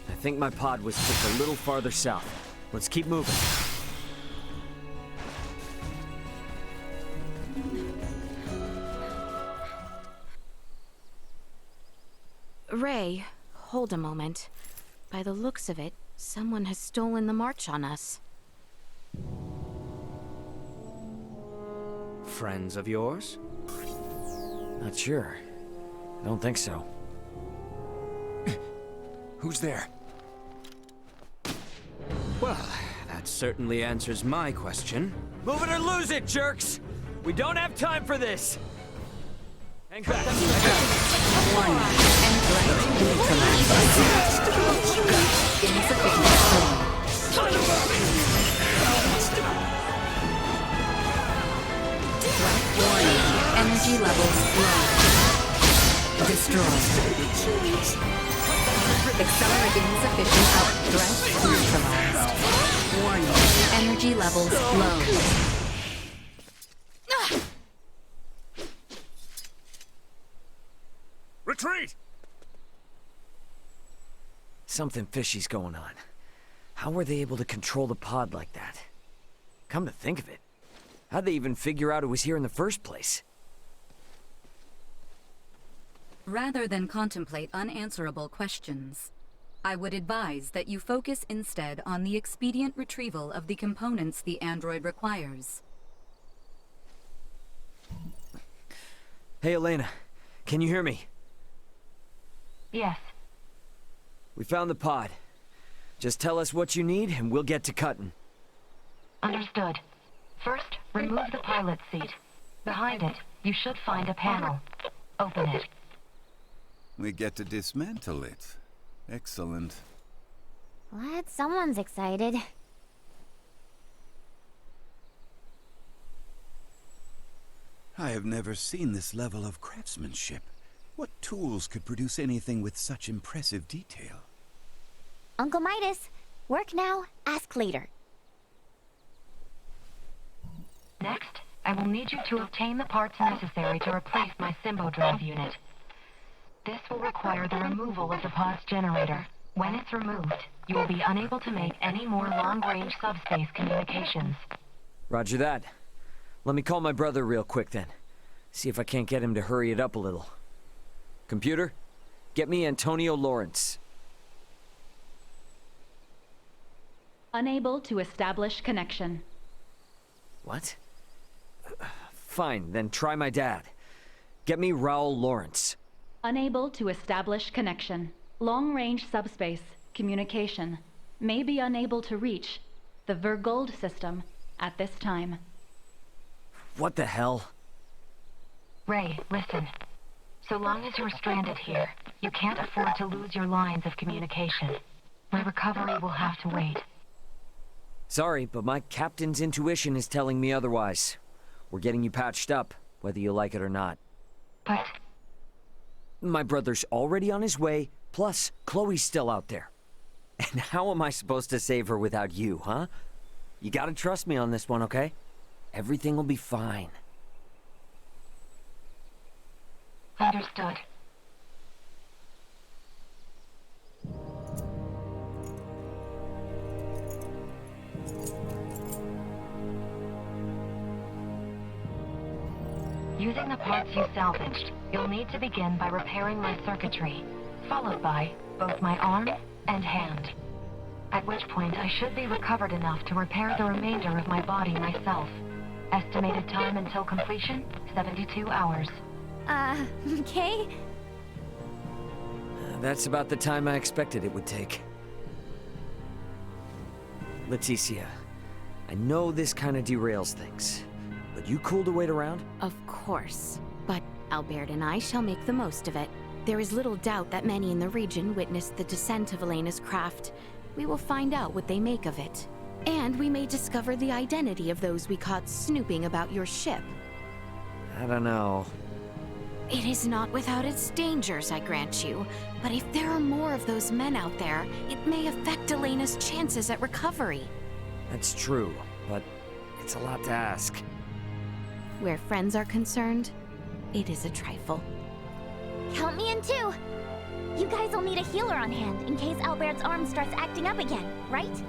I think my pod was just a little farther south. Let's keep moving. Ray, hold a moment. By the looks of it, someone has stolen the march on us. Friends of yours? Not sure. I don't think so. Who's there? Well, that certainly answers my question. Move it or lose it, jerks! We don't have time for this! Hang back! Warning, and threat neutralized. Insufficient storm. Threat warning, energy levels low. Destroyed. Accelerating insufficient threat neutralized. Warning, energy levels low. Retreat! Something fishy's going on. How were they able to control the pod like that? Come to think of it, how'd they even figure out it was here in the first place? Rather than contemplate unanswerable questions, I would advise that you focus instead on the expedient retrieval of the components the android requires. Hey, Elena. Can you hear me? Yes. We found the pod. Just tell us what you need, and we'll get to cutting. Understood. First, remove the pilot seat. Behind it, you should find a panel. Open it. We get to dismantle it. Excellent. Glad someone's excited. I have never seen this level of craftsmanship. What tools could produce anything with such impressive detail? Uncle Midas, work now, ask later. Next, I will need you to obtain the parts necessary to replace my Symbo drive unit. This will require the removal of the pod's generator. When it's removed, you will be unable to make any more long-range subspace communications. Roger that. Let me call my brother real quick then. See if I can't get him to hurry it up a little. Computer, get me Antonio Lawrence. Unable to establish connection. What? Fine, then try my dad. Get me Raul Lawrence. Unable to establish connection. Long-range subspace communication. May be unable to reach the Vergold system at this time. What the hell? Ray, listen. So long as you're stranded here, you can't afford to lose your lines of communication. My recovery will have to wait. Sorry, but my captain's intuition is telling me otherwise. We're getting you patched up, whether you like it or not. But... My brother's already on his way, plus Chloe's still out there. And how am I supposed to save her without you, huh? You gotta trust me on this one, okay? Everything will be fine. Understood. Using the parts you salvaged, you'll need to begin by repairing my circuitry, followed by both my arm and hand. At which point I should be recovered enough to repair the remainder of my body myself. Estimated time until completion, 72 hours. Okay. That's about the time I expected it would take. Leticia, I know this kind of derails things, but you cool to wait around? Of course. But Albert and I shall make the most of it. There is little doubt that many in the region witnessed the descent of Elena's craft. We will find out what they make of it. And we may discover the identity of those we caught snooping about your ship. I don't know. It is not without its dangers, I grant you. But if there are more of those men out there, it may affect Elena's chances at recovery. That's true, but it's a lot to ask. Where friends are concerned, it is a trifle. Count me in too. You guys will need a healer on hand in case Albert's arm starts acting up again, right?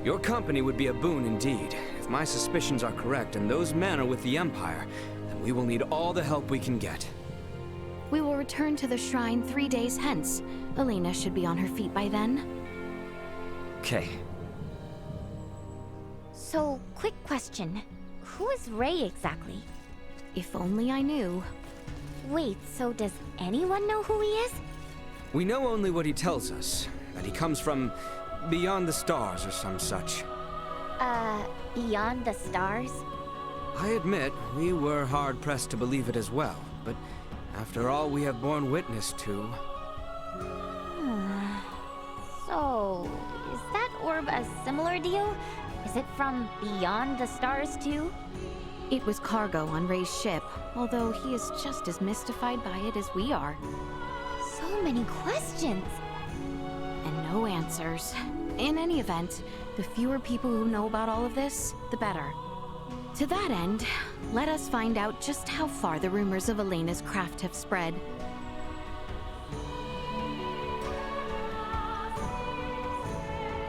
Your company would be a boon indeed. If my suspicions are correct and those men are with the Empire, then we will need all the help we can get. We will return to the shrine 3 days hence. Elena should be on her feet by then. Okay. So, quick question. Who is Ray exactly? If only I knew. Wait, so does anyone know who he is? We know only what he tells us, that he comes from beyond the stars or some such. Beyond the stars? I admit, we were hard-pressed to believe it as well, but after all we have borne witness to... So, is that orb a similar deal? Is it from beyond the stars too? It was cargo on Ray's ship, although he is just as mystified by it as we are. So many questions! And no answers. In any event, the fewer people who know about all of this, the better. To that end, let us find out just how far the rumors of Elena's craft have spread.